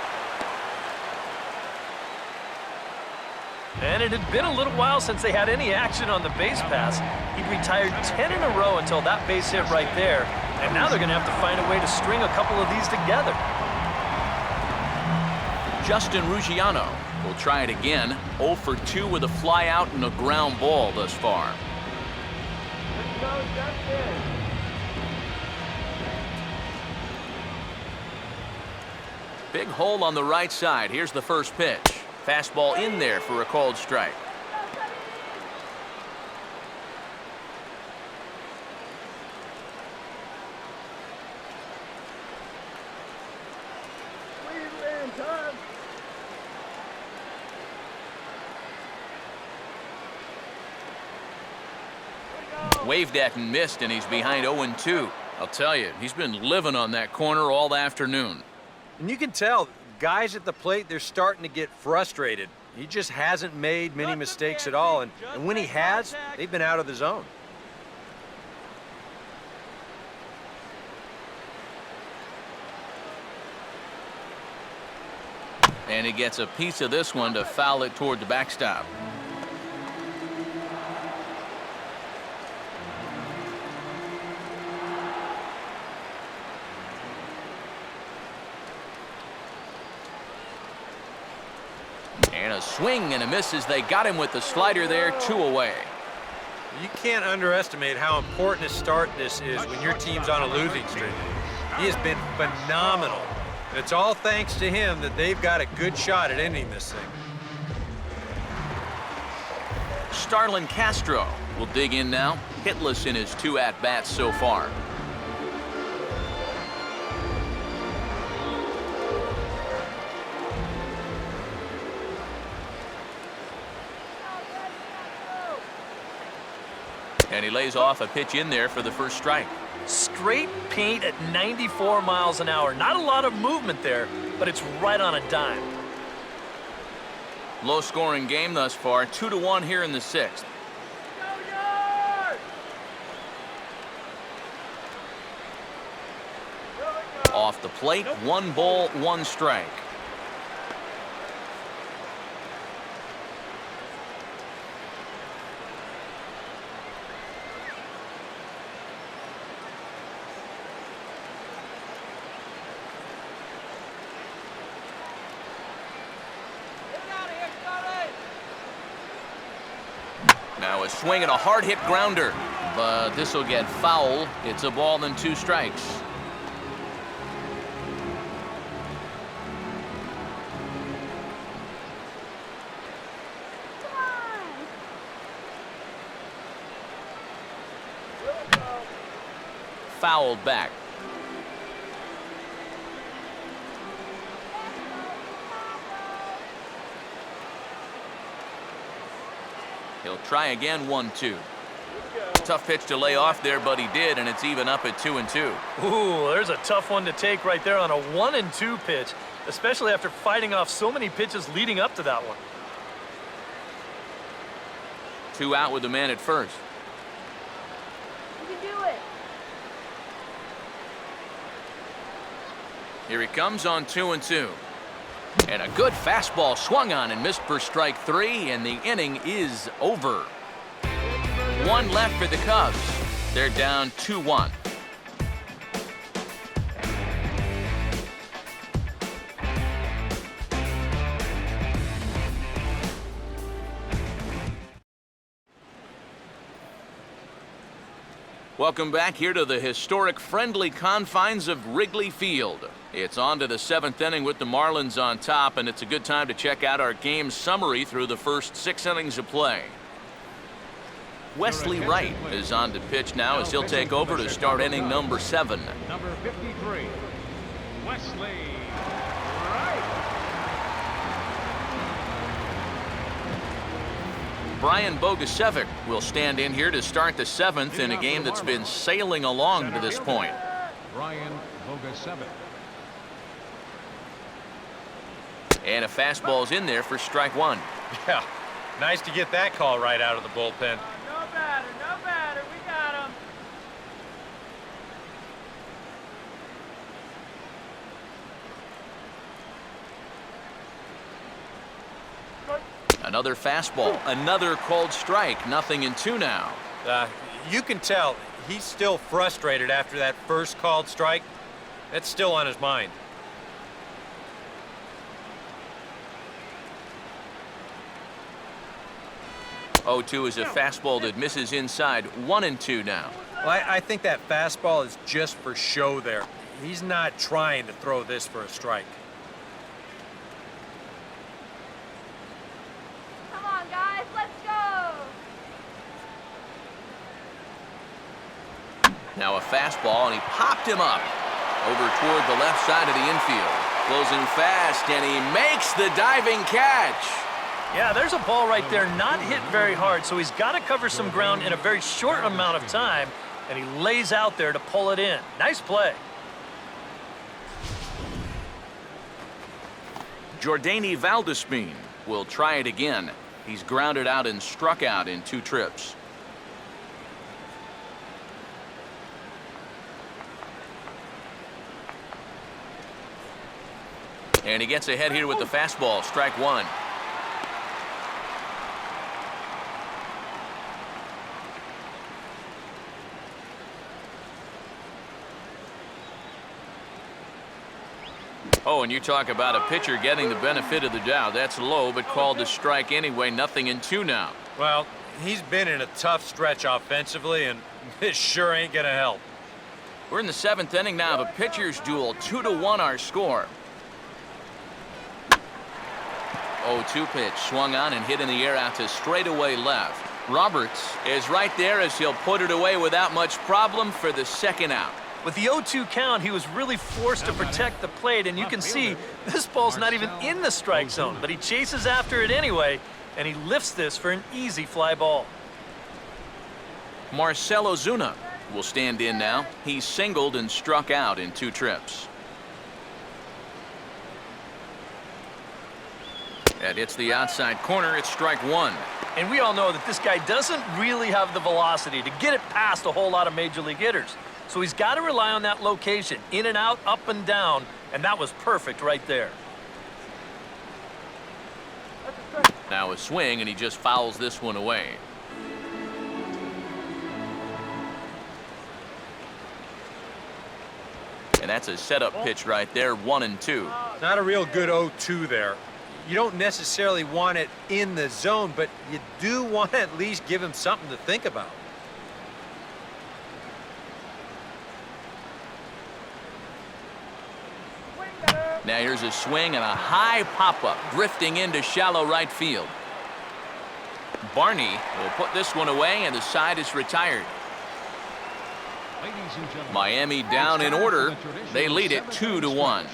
And it had been a little while since they had any action on the base pass. He'd retired 10 in a row until that base hit right there. And now they're going to have to find a way to string a couple of these together. Justin Ruggiano will try it again. 0 for 2 with a fly out and a ground ball thus far. Let's go, Justin. Big hole on the right side. Here's the first pitch. Fastball in there for a called strike. Cleveland, time. Waved at and missed, and he's behind 0-2. I'll tell you, he's been living on that corner all afternoon. And you can tell, guys at the plate, they're starting to get frustrated. He just hasn't made many mistakes at all, and when he has, they've been out of the zone. And he gets a piece of this one to foul it toward the backstop. And a swing and a miss as they got him with the slider there, 2 away. You can't underestimate how important a start this is when your team's on a losing streak. He has been phenomenal. And it's all thanks to him that they've got a good shot at ending this thing. Starlin Castro will dig in now, hitless in his 2 at-bats so far. And he lays off a pitch in there for the first strike. Straight paint at 94 miles an hour. Not a lot of movement there, but it's right on a dime. Low-scoring game thus far, 2-1 here in the 6th. Go yard! Off the plate, 1 ball, 1 strike. Now a swing and a hard hit grounder, but this will get foul. It's a ball and 2 strikes. Fouled back. He'll try again, 1-2. Tough pitch to lay off there, but he did, and it's even up at 2-2. Ooh, there's a tough one to take right there on a 1-2 pitch, especially after fighting off so many pitches leading up to that one. 2 out with the man at first. You can do it. Here he comes on 2-2. And a good fastball swung on and missed for strike 3, and the inning is over. 1 left for the Cubs. They're down 2-1. Welcome back here to the historic friendly confines of Wrigley Field. It's on to the 7th inning with the Marlins on top, and it's a good time to check out our game summary through the first 6 innings of play. Wesley Wright is on to pitch now as he'll take over to start inning number 7. Number 53, Wesley Wright. Brian Bogusevic will stand in here to start the 7th in a game that's been sailing along to this point. Brian Bogusevic. And a fastball's in there for strike one. Yeah, nice to get that call right out of the bullpen. No batter, we got him. Another fastball, another called strike, 0-2 now. You can tell he's still frustrated after that first called strike. That's still on his mind. Oh, 2 is a fastball that misses inside, 1-2 now. Well, I think that fastball is just for show there. He's not trying to throw this for a strike. Come on, guys, let's go! Now a fastball, and he popped him up over toward the left side of the infield. Closing fast, and he makes the diving catch. Yeah, there's a ball right there, not hit very hard, so he's got to cover some ground in a very short amount of time, and he lays out there to pull it in. Nice play. Jordany Valdespin will try it again. He's grounded out and struck out in 2 trips. And he gets ahead here with the fastball, strike one. Oh, and you talk about a pitcher getting the benefit of the doubt. That's low, but called a strike anyway. 0-2 now. Well, he's been in a tough stretch offensively, and this sure ain't gonna help. We're in the 7th inning now of a pitcher's duel. 2-1 our score. 0-2 pitch, swung on and hit in the air out to straightaway left. Roberts is right there as he'll put it away without much problem for the 2nd out. With the 0-2 count, he was really forced to protect the plate, and you can see this ball's not even in the strike zone, but he chases after it anyway, and he lifts this for an easy fly ball. Marcell Ozuna will stand in now. He's singled and struck out in 2 trips. That hits the outside corner. It's strike one. And we all know that this guy doesn't really have the velocity to get it past a whole lot of major league hitters. So he's got to rely on that location, in and out, up and down, and that was perfect right there. Now a swing, and he just fouls this one away. And that's a setup pitch right there, 1-2. Not a real good 0-2 there. You don't necessarily want it in the zone, but you do want to at least give him something to think about. Now here's a swing and a high pop-up, drifting into shallow right field. Barney will put this one away, and the side is retired. Miami down in order. They lead it 2-1.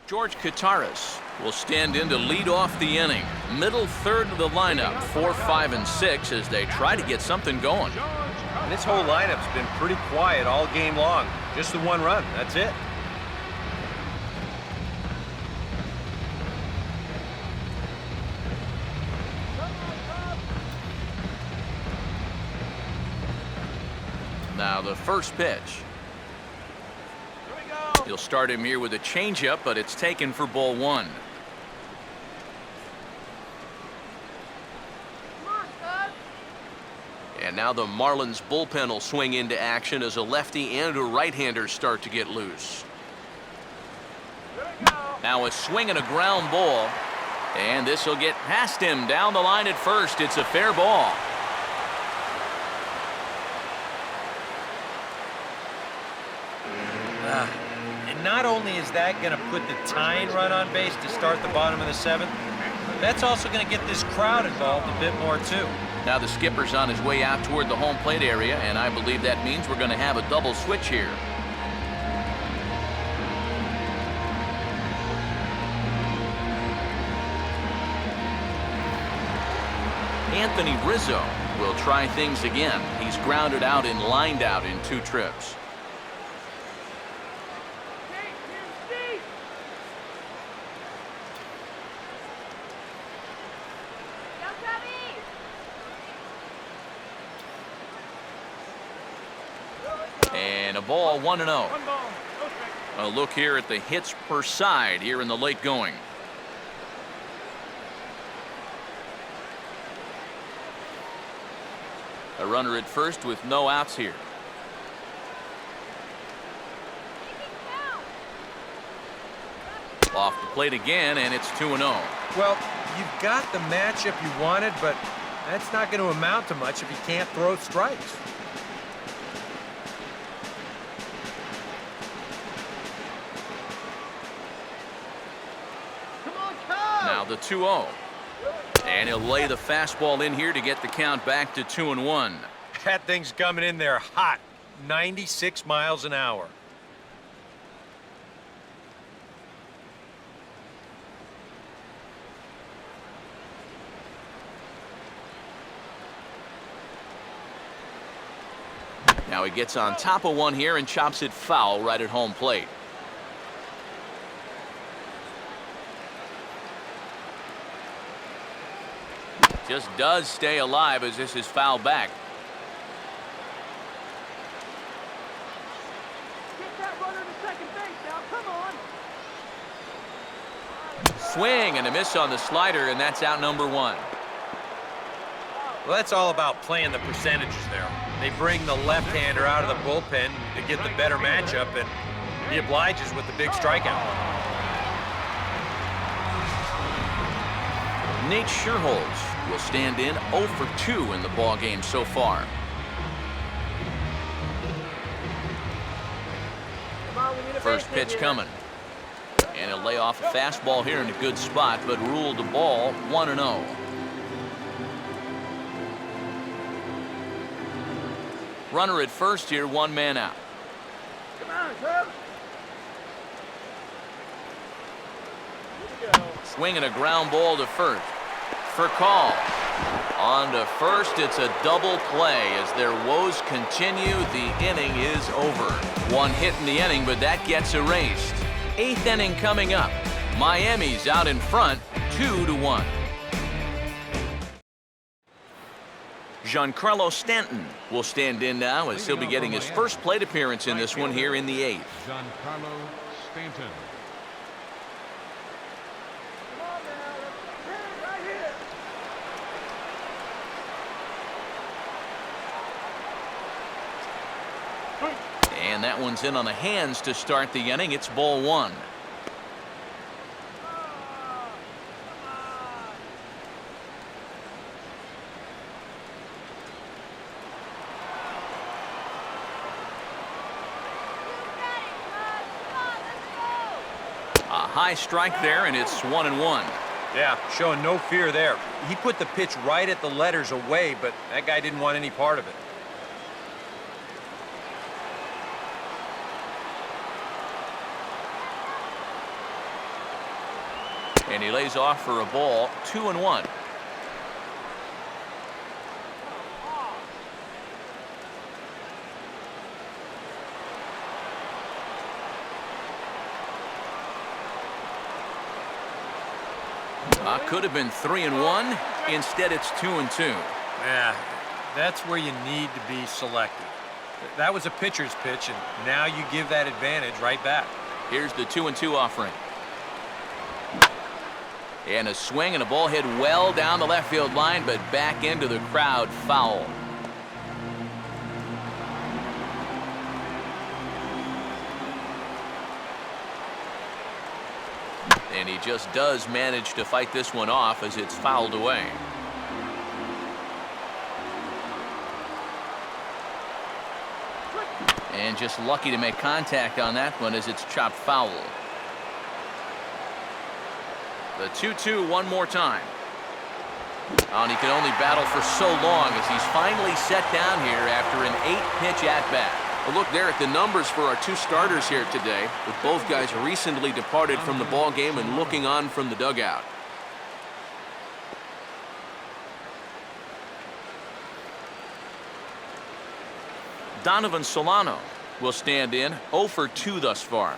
George Kataris will stand in to lead off the inning. Middle third of the lineup, 4, 5, and 6 as they try to get something going. And this whole lineup's been pretty quiet all game long. Just the 1 run, that's it. Now the first pitch. He'll start him here with a changeup, but it's taken for ball 1. And now the Marlins bullpen will swing into action as a lefty and a right-hander start to get loose. Now a swing and a ground ball, and this will get past him down the line at first. It's a fair ball. And not only is that going to put the tying run on base to start the bottom of the 7th, that's also going to get this crowd involved a bit more too. Now the skipper's on his way out toward the home plate area, and I believe that means we're going to have a double switch here. Anthony Rizzo will try things again. He's grounded out and lined out in 2 trips. And a ball, 1-0. A look here at the hits per side here in the late going. A runner at first with no outs here. Off the plate again, and it's 2-0. Well, you've got the matchup you wanted, but that's not going to amount to much if you can't throw strikes. Now the 2-0. And he'll lay the fastball in here to get the count back to 2-1. That thing's coming in there hot, 96 miles an hour. Now he gets on top of one here and chops it foul right at home plate. Just does stay alive as this is fouled back. Get that runner to second base now. Come on. Swing and a miss on the slider, and that's out number 1. Well, that's all about playing the percentages there. They bring the left-hander out of the bullpen to get the better matchup, and he obliges with the big strikeout. Nate Sherholz will stand in 0 for 2 in the ball game so far. First pitch coming. And he'll lay off a fastball here in a good spot, but ruled the ball 1-0. Runner at first here, 1 man out. Come on, Trev. Swinging a ground ball to first. For call. On to first, it's a double play as their woes continue. The inning is over. 1 hit in the inning, but that gets erased. 8th inning coming up. Miami's out in front, 2-1. Giancarlo Stanton will stand in now as he'll be getting his first plate appearance in this one here in the 8th. Giancarlo Stanton. And that one's in on the hands to start the inning. It's ball 1. A high strike there, and it's 1-1. Yeah, showing no fear there. He put the pitch right at the letters away, but that guy didn't want any part of it. And he lays off for a ball, 2-1. Could have been 3-1. Instead, it's 2-2. Yeah, that's where you need to be selective. That was a pitcher's pitch, and now you give that advantage right back. Here's the 2-2 offering. And a swing and a ball hit well down the left field line, but back into the crowd, foul. And he just does manage to fight this one off as it's fouled away. And just lucky to make contact on that one as it's chopped foul. The 2-2 one more time. Oh, and he can only battle for so long as he's finally set down here after an 8-pitch at-bat. A look there at the numbers for our 2 starters here today, with both guys recently departed from the ball game and looking on from the dugout. Donovan Solano will stand in, 0 for 2 thus far.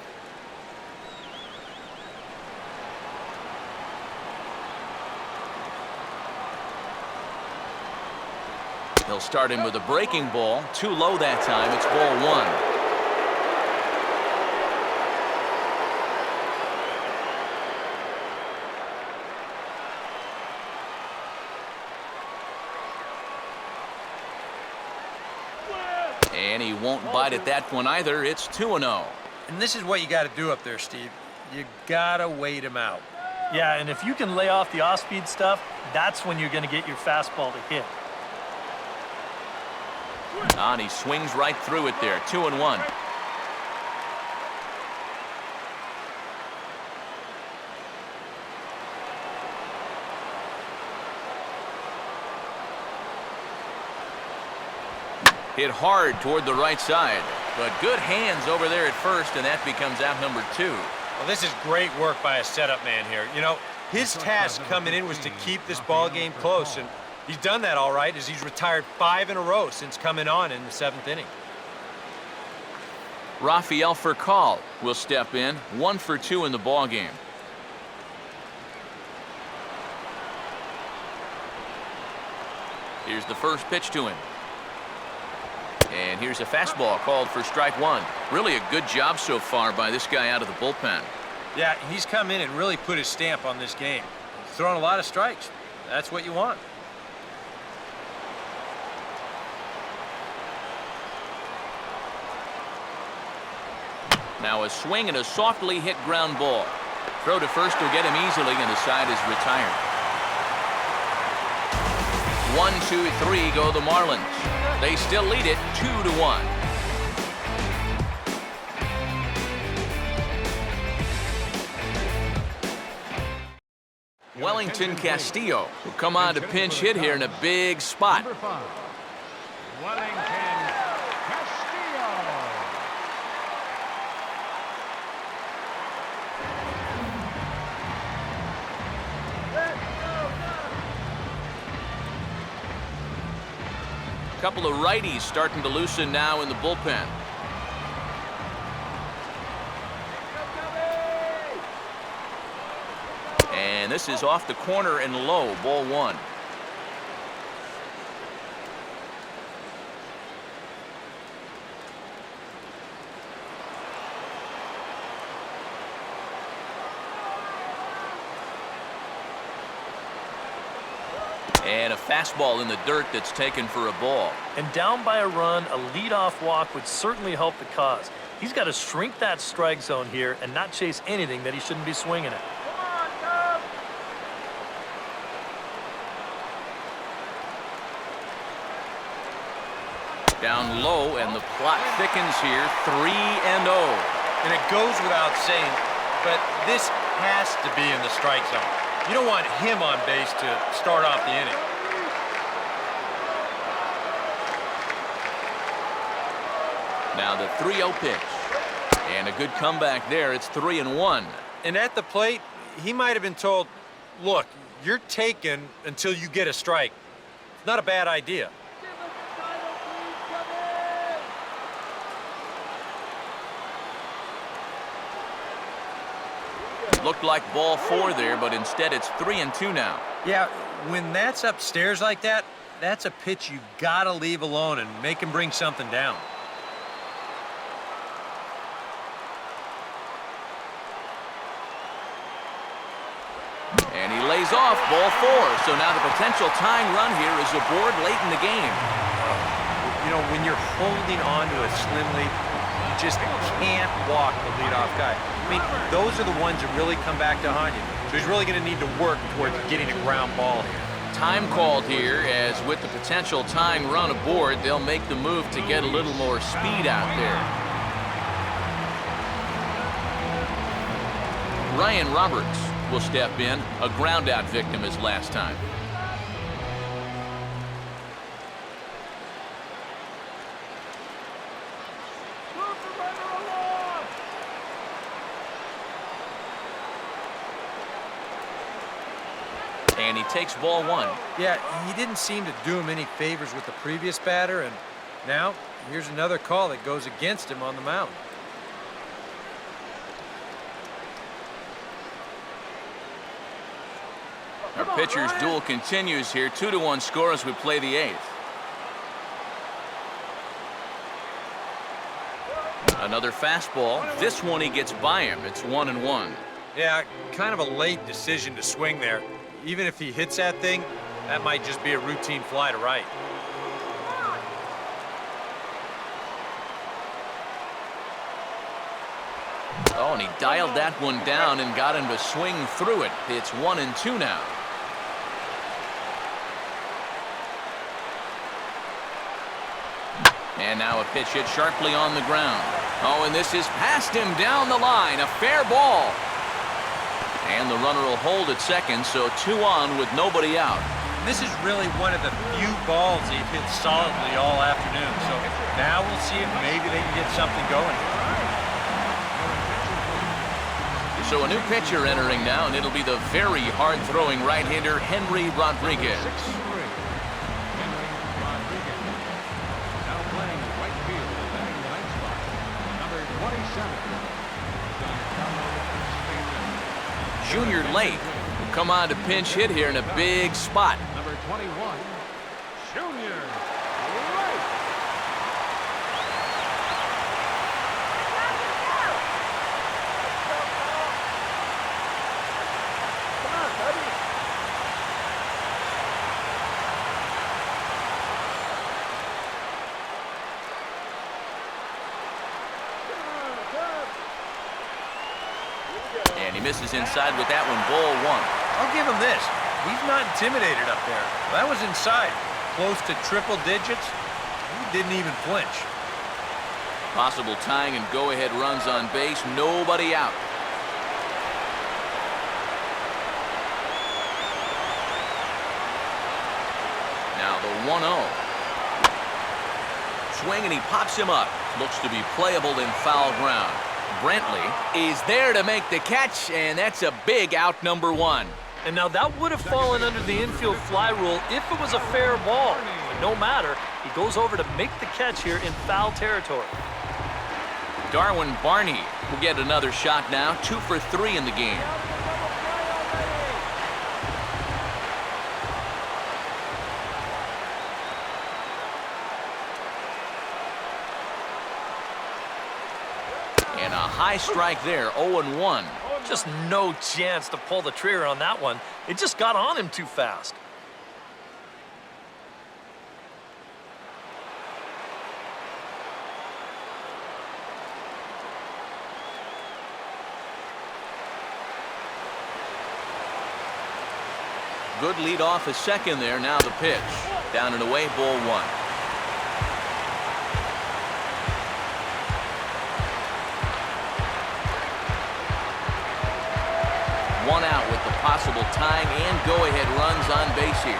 He'll start him with a breaking ball. Too low that time. It's ball 1. And he won't bite at that one either. It's 2-0. And this is what you got to do up there, Steve. You got to wait him out. Yeah, and if you can lay off the off-speed stuff, that's when you're going to get your fastball to hit. And he swings right through it there. 2-1. Hit hard toward the right side, but good hands over there at first, and that becomes out number 2. Well, this is great work by a setup man here. You know, his task coming in was to keep this ball game close, and he's done that all right as he's retired 5 in a row since coming on in the 7th inning. Rafael Furcal will step in, 1 for 2 in the ball game. Here's the first pitch to him. And here's a fastball called for strike 1. Really a good job so far by this guy out of the bullpen. Yeah, he's come in and really put his stamp on this game. He's thrown a lot of strikes. That's what you want. Now a swing and a softly hit ground ball. Throw to first will get him easily, and the side is retired. 1, 2, 3 go the Marlins. They still lead it 2-1. Wellington Castillo will come on to pinch hit here in a big spot. Number 5, Wellington Castillo. A couple of righties starting to loosen now in the bullpen. And this is off the corner and low, ball 1. And a fastball in the dirt that's taken for a ball. And down by a run, a leadoff walk would certainly help the cause. He's got to shrink that strike zone here and not chase anything that he shouldn't be swinging at. Down low, and the plot thickens here, 3-0. And it goes without saying, but this has to be in the strike zone. You don't want him on base to start off the inning. Now the 3-0 pitch. And a good comeback there. It's 3-1. And at the plate, he might have been told, look, you're taken until you get a strike. It's not a bad idea. Looked like ball 4 there, but instead it's 3-2 now. Yeah, when that's upstairs like that, that's a pitch you gotta leave alone and make him bring something down. And he lays off, ball 4. So now the potential tying run here is aboard late in the game. You know, when you're holding on to a slim lead, you just can't walk the leadoff guy. I mean, those are the ones that really come back to haunt you. So he's really going to need to work towards getting a ground ball here. Time called here, as with the potential tying run aboard, they'll make the move to get a little more speed out there. Ryan Roberts will step in, a ground out victim his last time. And he takes ball 1. Yeah, he didn't seem to do him any favors with the previous batter, and Now, here's another call that goes against him on the mound. Our pitcher's duel continues here. 2-1 score as we play the 8th. Another fastball. This one he gets by him. It's 1-1. Yeah, kind of a late decision to swing there. Even if he hits that thing, that might just be a routine fly to right. Oh, and he dialed that one down and got him to swing through it. It's 1-2 now. And now a pitch hit sharply on the ground. Oh, and this is past him down the line. A fair ball. And the runner will hold at second, so 2 on with nobody out. This is really one of the few balls they've hit solidly all afternoon. So now we'll see if maybe they can get something going here. So a new pitcher entering now, and it'll be the very hard-throwing right-hander Henry Rodriguez. 6'3". Henry Rodriguez. Now playing right field, batting the ninth spot. Number 27. Junior Lake will come on to pinch hit here in a big spot. Number 21, Junior. And he misses inside with that one, ball 1. I'll give him this. He's not intimidated up there. That was inside. Close to triple digits. He didn't even flinch. Possible tying and go-ahead runs on base. Nobody out. Now the 1-0. Swing and he pops him up. Looks to be playable in foul ground. Brentley is there to make the catch, and that's a big out, number 1. And now that would have fallen under the infield fly rule if it was a fair ball. But no matter, he goes over to make the catch here in foul territory. Darwin Barney will get another shot now. 2 for 3 in the game. And a high strike there, 0-1. Just no chance to pull the trigger on that one. It just got on him too fast. Good lead off a second there. Now the pitch. Down and away, ball 1. One out with the possible tying and go-ahead runs on base here.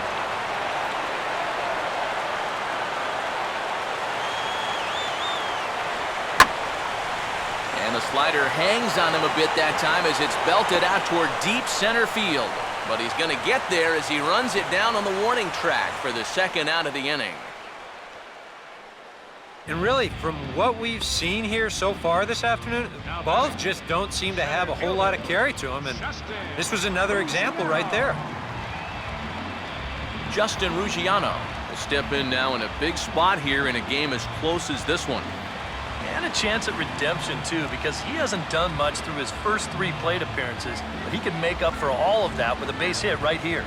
And the slider hangs on him a bit that time as it's belted out toward deep center field. But he's going to get there as he runs it down on the warning track for the second out of the inning. And really, from what we've seen here so far this afternoon, balls just don't seem to have a whole lot of carry to them, and this was another example right there. Justin Ruggiano will step in now in a big spot here in a game as close as this one. And a chance at redemption, too, because he hasn't done much through his first 3 plate appearances, but he can make up for all of that with a base hit right here.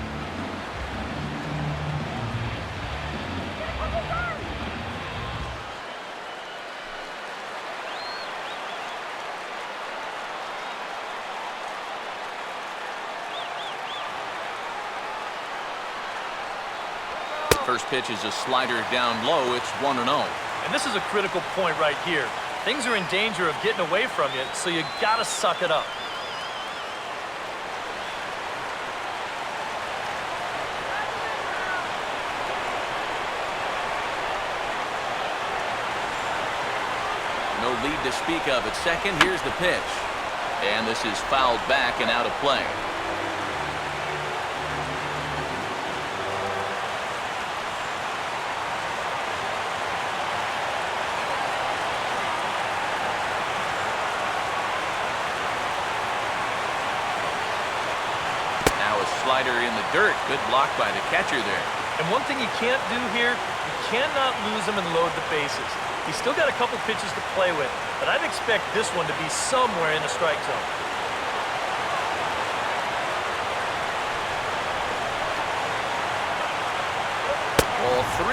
First pitch is a slider down low. It's 1-0. And this is a critical point right here. Things are in danger of getting away from you, so you gotta suck it up. No lead to speak of at second. Here's the pitch. And this is fouled back and out of play. slider in the dirt. Good block by the catcher there. And one thing you can't do here, you cannot lose him and load the bases. He's still got a couple pitches to play with, but I'd expect this one to be somewhere in the strike zone. Ball 3.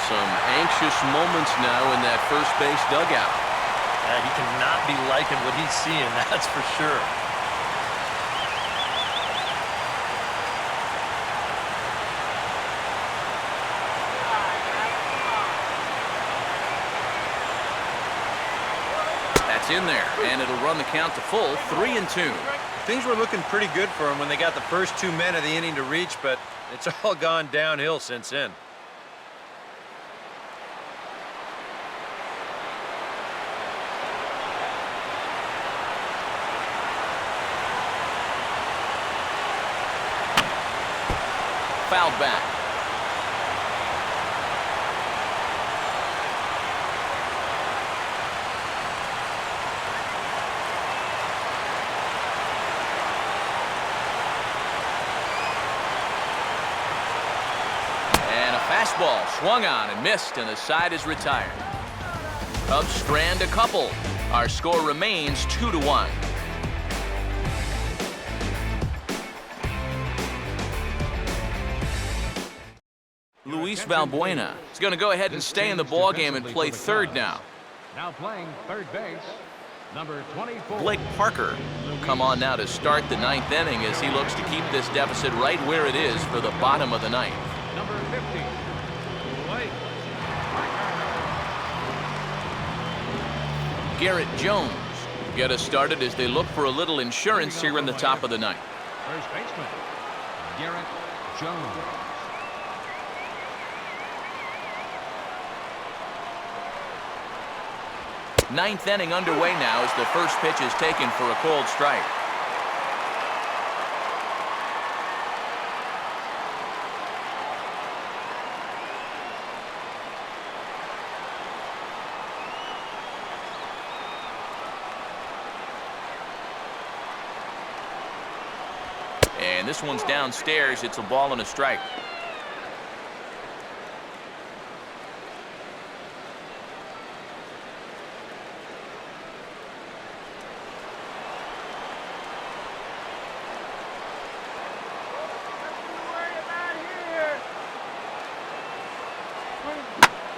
Some anxious moments now in that first base dugout. He cannot be liking what he's seeing, that's for sure. That's in there, and it'll run the count to full, 3-2. Things were looking pretty good for him when they got the first 2 men of the inning to reach, but it's all gone downhill since then. Fouled back. And a fastball swung on and missed, and the side is retired. Cubs strand a couple. Our score remains 2-1. Luis Valbuena is going to go ahead and stay in the ballgame and play third now. Now playing third base, number 24. Blake Parker will come on now to start the 9th inning as he looks to keep this deficit right where it is for the bottom of the 9th. Number 50. Blake. Garrett Jones get us started as they look for a little insurance here in the top of the 9th. First baseman, Garrett Jones. Ninth inning underway now as the first pitch is taken for a cold strike. And this one's downstairs. It's a ball and a strike.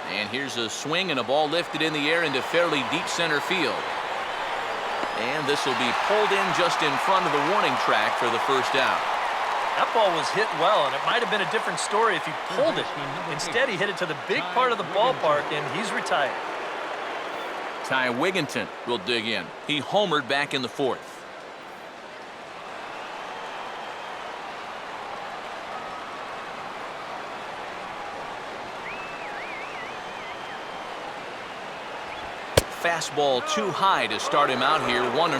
And here's a swing and a ball lifted in the air into fairly deep center field. And this will be pulled in just in front of the warning track for the first out. That ball was hit well, and it might have been a different story if he pulled it. Instead, he hit it to the big part of the ballpark, and he's retired. Ty Wigginton will dig in. He homered back in the 4th. Fastball too high to start him out here, 1-0.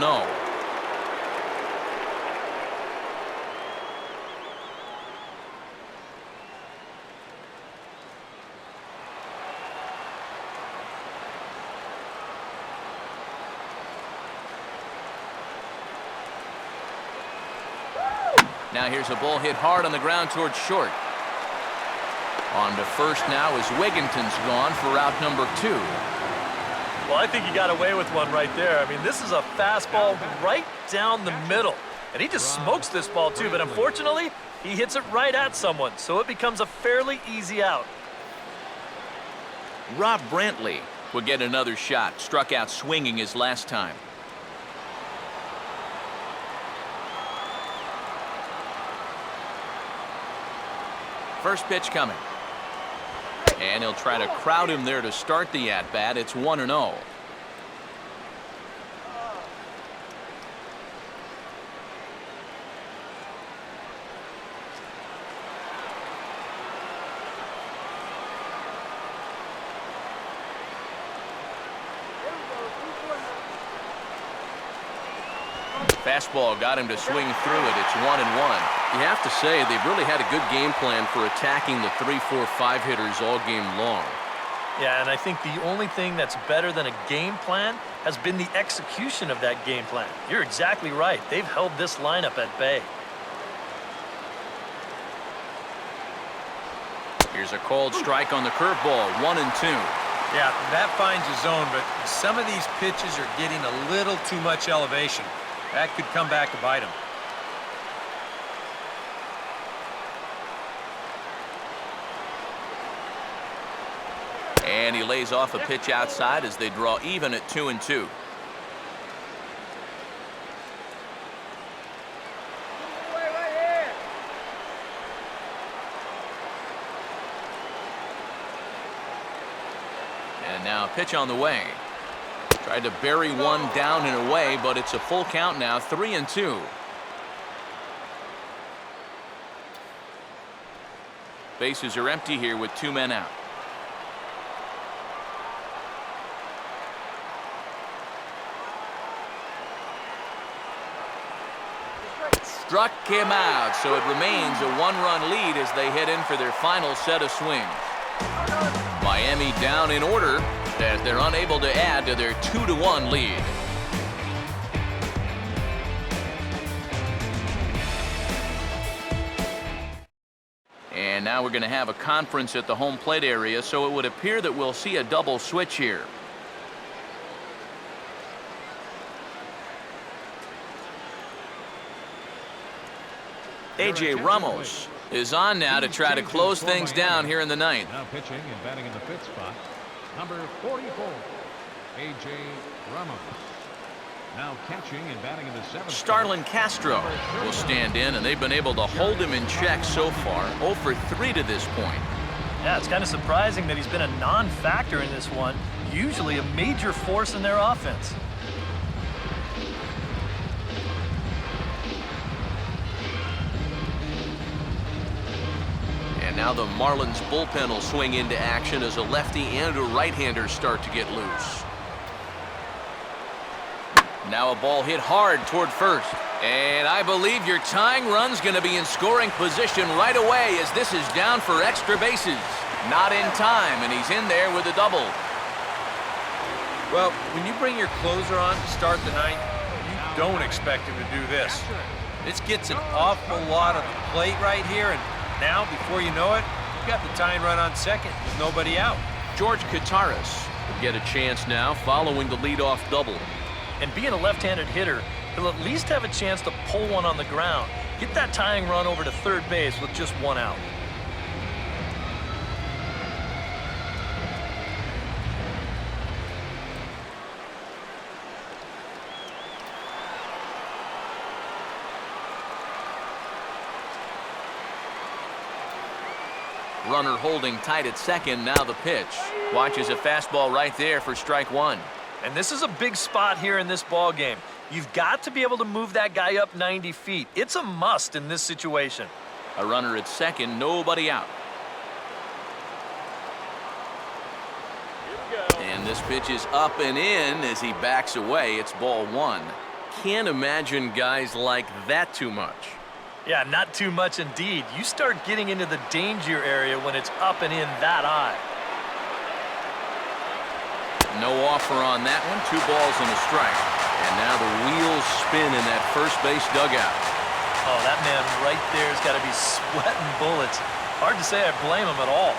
Now here's a ball hit hard on the ground towards short. On to first now as Wigginton's gone for out number 2. Well, I think he got away with one right there. I mean, this is a fastball right down the middle. And he just smokes this ball, too. But unfortunately, he hits it right at someone. So it becomes a fairly easy out. Rob Brantley would get another shot. Struck out swinging his last time. First pitch coming. And he'll try to crowd him there to start the at-bat. It's 1-0. Fastball got him to swing through it. It's 1-1. You have to say they've really had a good game plan for attacking the 3, 4, 5 hitters all game long. Yeah, and I think the only thing that's better than a game plan has been the execution of that game plan. You're exactly right. They've held this lineup at bay. Here's a called strike on the curveball, 1-2. Yeah, that finds a zone, but some of these pitches are getting a little too much elevation. That could come back to bite him. And he lays off a pitch outside as they draw even at 2-2. And now a pitch on the way. Tried to bury one down and away, but it's a full count now, 3-2. Bases are empty here with 2 men out. Struck him out, so it remains a 1-run lead as they head in for their final set of swings. Miami down in order as they're unable to add to their 2-1 lead. And now we're going to have a conference at the home plate area, so it would appear that we'll see a double switch here. A.J. Ramos is on now to try to close things down here in the ninth. Now pitching and batting in the fifth spot, number 44, A.J. Ramos. Now catching and batting in the seventh spot, Starlin Castro will stand in, and they've been able to hold him in check so far, 0 for 3 to this point. Yeah, it's kind of surprising that he's been a non-factor in this one. Usually a major force in their offense. And now the Marlins bullpen will swing into action as a lefty and a right-hander start to get loose. Now a ball hit hard toward first. And I believe your tying run's going to be in scoring position right away as this is down for extra bases. Not in time, and he's in there with a double. Well, when you bring your closer on to start the ninth, you don't expect him to do this. This gets an awful lot of the plate right here, and now, before you know it, you've got the tying run on second with nobody out. George Kataris will get a chance now following the leadoff double. And being a left-handed hitter, he'll at least have a chance to pull one on the ground. Get that tying run over to third base with just 1 out. Runner holding tight at second. Now the pitch. Watches a fastball right there for strike 1. And this is a big spot here in this ball game. You've got to be able to move that guy up 90 feet. It's a must in this situation. A runner at second, nobody out. And this pitch is up and in as he backs away. It's ball 1. Can't imagine guys like that too much. Yeah, not too much indeed. You start getting into the danger area when it's up and in that high. No offer on that one. 2 balls and a strike. And now the wheels spin in that first base dugout. Oh, that man right there has got to be sweating bullets. Hard to say I blame him at all.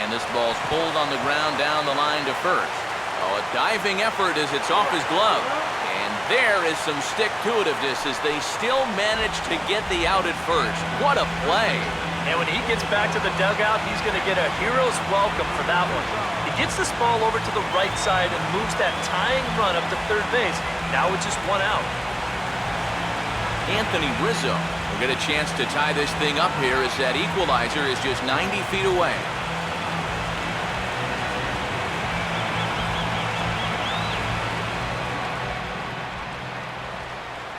And this ball's pulled on the ground down the line to first. Oh, a diving effort as it's off his glove. And there is some stick-to-itiveness as they still manage to get the out at first. What a play. And when he gets back to the dugout, he's going to get a hero's welcome for that one. He gets this ball over to the right side and moves that tying run up to third base. Now it's just 1 out. Anthony Rizzo will get a chance to tie this thing up here as that equalizer is just 90 feet away.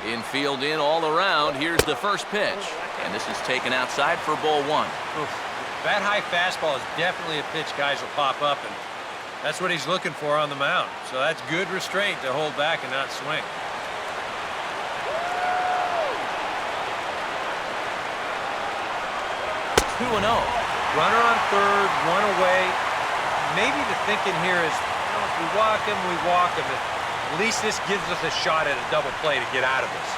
Infield in all around. Here's the first pitch. And this is taken outside for ball 1. That high fastball is definitely a pitch guys will pop up, and that's what he's looking for on the mound. So that's good restraint to hold back and not swing. 2-0. Runner on third, 1 away. Maybe the thinking here is, if we walk him, we walk him. At least this gives us a shot at a double play to get out of this.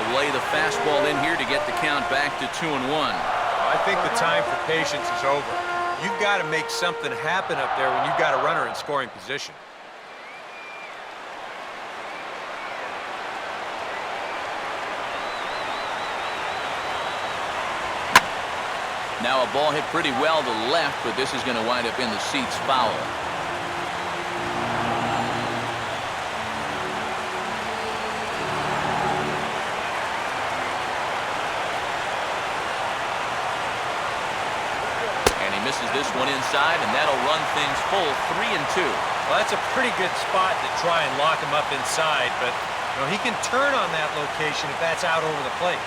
He'll lay the fastball in here to get the count back to 2-1. I think the time for patience is over. You've got to make something happen up there when you've got a runner in scoring position. Now a ball hit pretty well to left, but this is going to wind up in the seats foul. And he misses this one inside, and that'll run things full 3-2. Well, that's a pretty good spot to try and lock him up inside, but you know, he can turn on that location if that's out over the plate.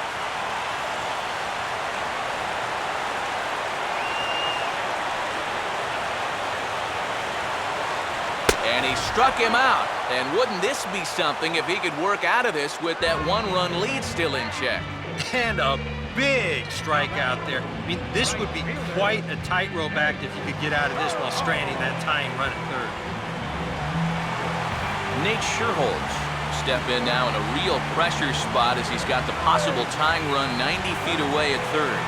And he struck him out. And wouldn't this be something if he could work out of this with that one-run lead still in check? And a big strikeout there. I mean, this would be quite a tightrope act if you could get out of this while stranding that tying run at third. Nate Sherholz step in now in a real pressure spot as he's got the possible tying run 90 feet away at third.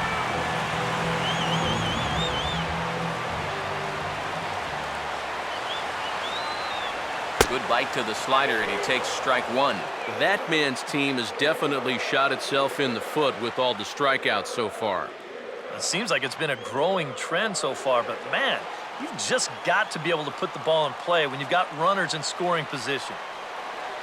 Good bite to the slider, and he takes strike one. That man's team has definitely shot itself in the foot with all the strikeouts so far. It seems like it's been a growing trend so far, but man, you've just got to be able to put the ball in play when you've got runners in scoring position.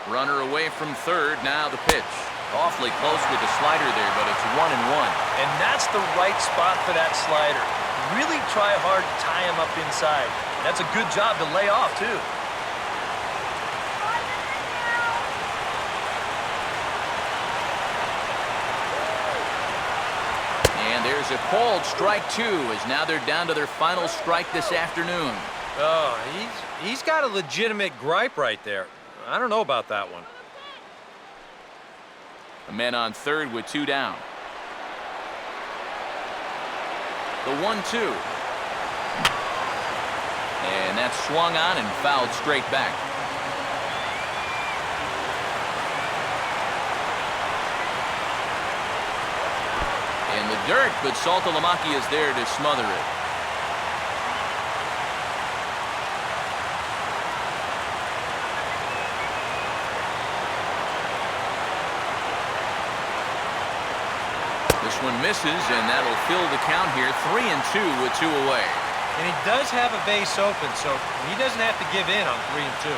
Runner away from third, now the pitch. Awfully close with the slider there, but it's 1-1. And that's the right spot for that slider. Really try hard to tie him up inside. That's a good job to lay off, too. There's a called strike two, as now they're down to their final strike this afternoon. Oh, he's got a legitimate gripe right there. I don't know about that one. A man on third with two down. The 1-2. And that's swung on and fouled straight back. In the dirt, but Saltalamacchia is there to smother it. This one misses, and that'll fill the count here. 3-2 with two away. And he does have a base open, so he doesn't have to give in on 3-2.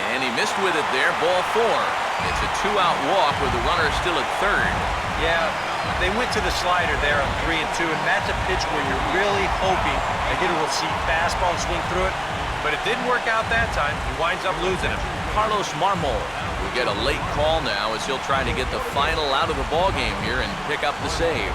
And he missed with it there, ball four. It's a two-out walk with the runner still at third. Yeah, they went to the slider there on 3-2, and that's a pitch where you're really hoping a hitter will see fastball and swing through it. But it didn't work out that time. He winds up losing him. Carlos Marmol will get a late call now as he'll try to get the final out of the ball game here and pick up the save.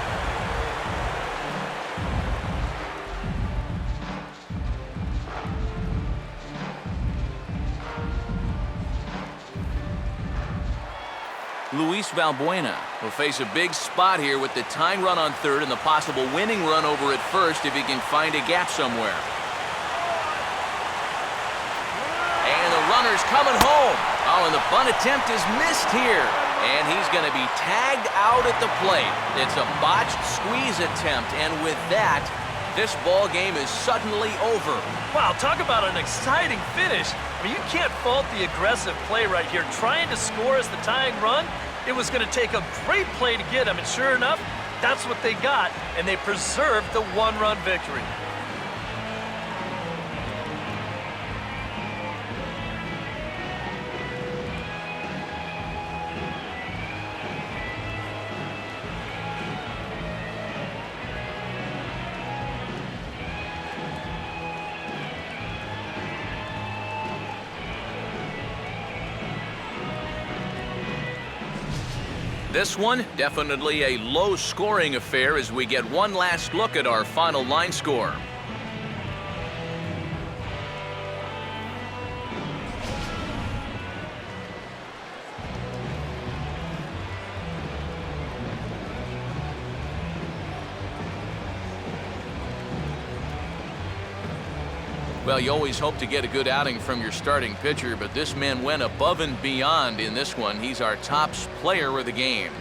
Luis Valbuena will face a big spot here with the tying run on third and the possible winning run over at first if he can find a gap somewhere. And the runner's coming home. Oh, and the bunt attempt is missed here. And he's going to be tagged out at the plate. It's a botched squeeze attempt, and with that, this ball game is suddenly over. Wow, talk about an exciting finish. I mean, you can't fault the aggressive play right here. Trying to score as the tying run, it was going to take a great play to get him, and sure enough, that's what they got, and they preserved the one-run victory. This one, definitely a low-scoring affair as we get one last look at our final line score. Well, you always hope to get a good outing from your starting pitcher, but this man went above and beyond in this one. He's our top player of the game.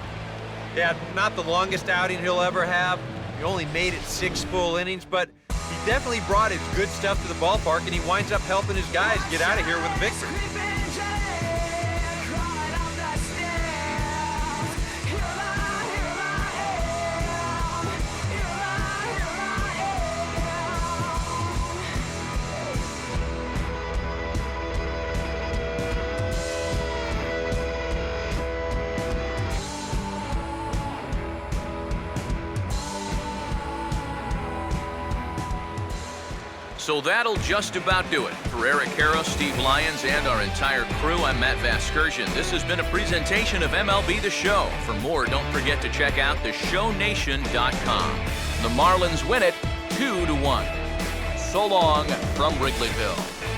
Yeah, not the longest outing he'll ever have. He only made it 6 full innings, but he definitely brought his good stuff to the ballpark, and he winds up helping his guys get out of here with a victory. So that'll just about do it. For Eric Harrow, Steve Lyons, and our entire crew, I'm Matt Vasgersian. This has been a presentation of MLB The Show. For more, don't forget to check out theshownation.com. The Marlins win it 2-1. So long from Wrigleyville.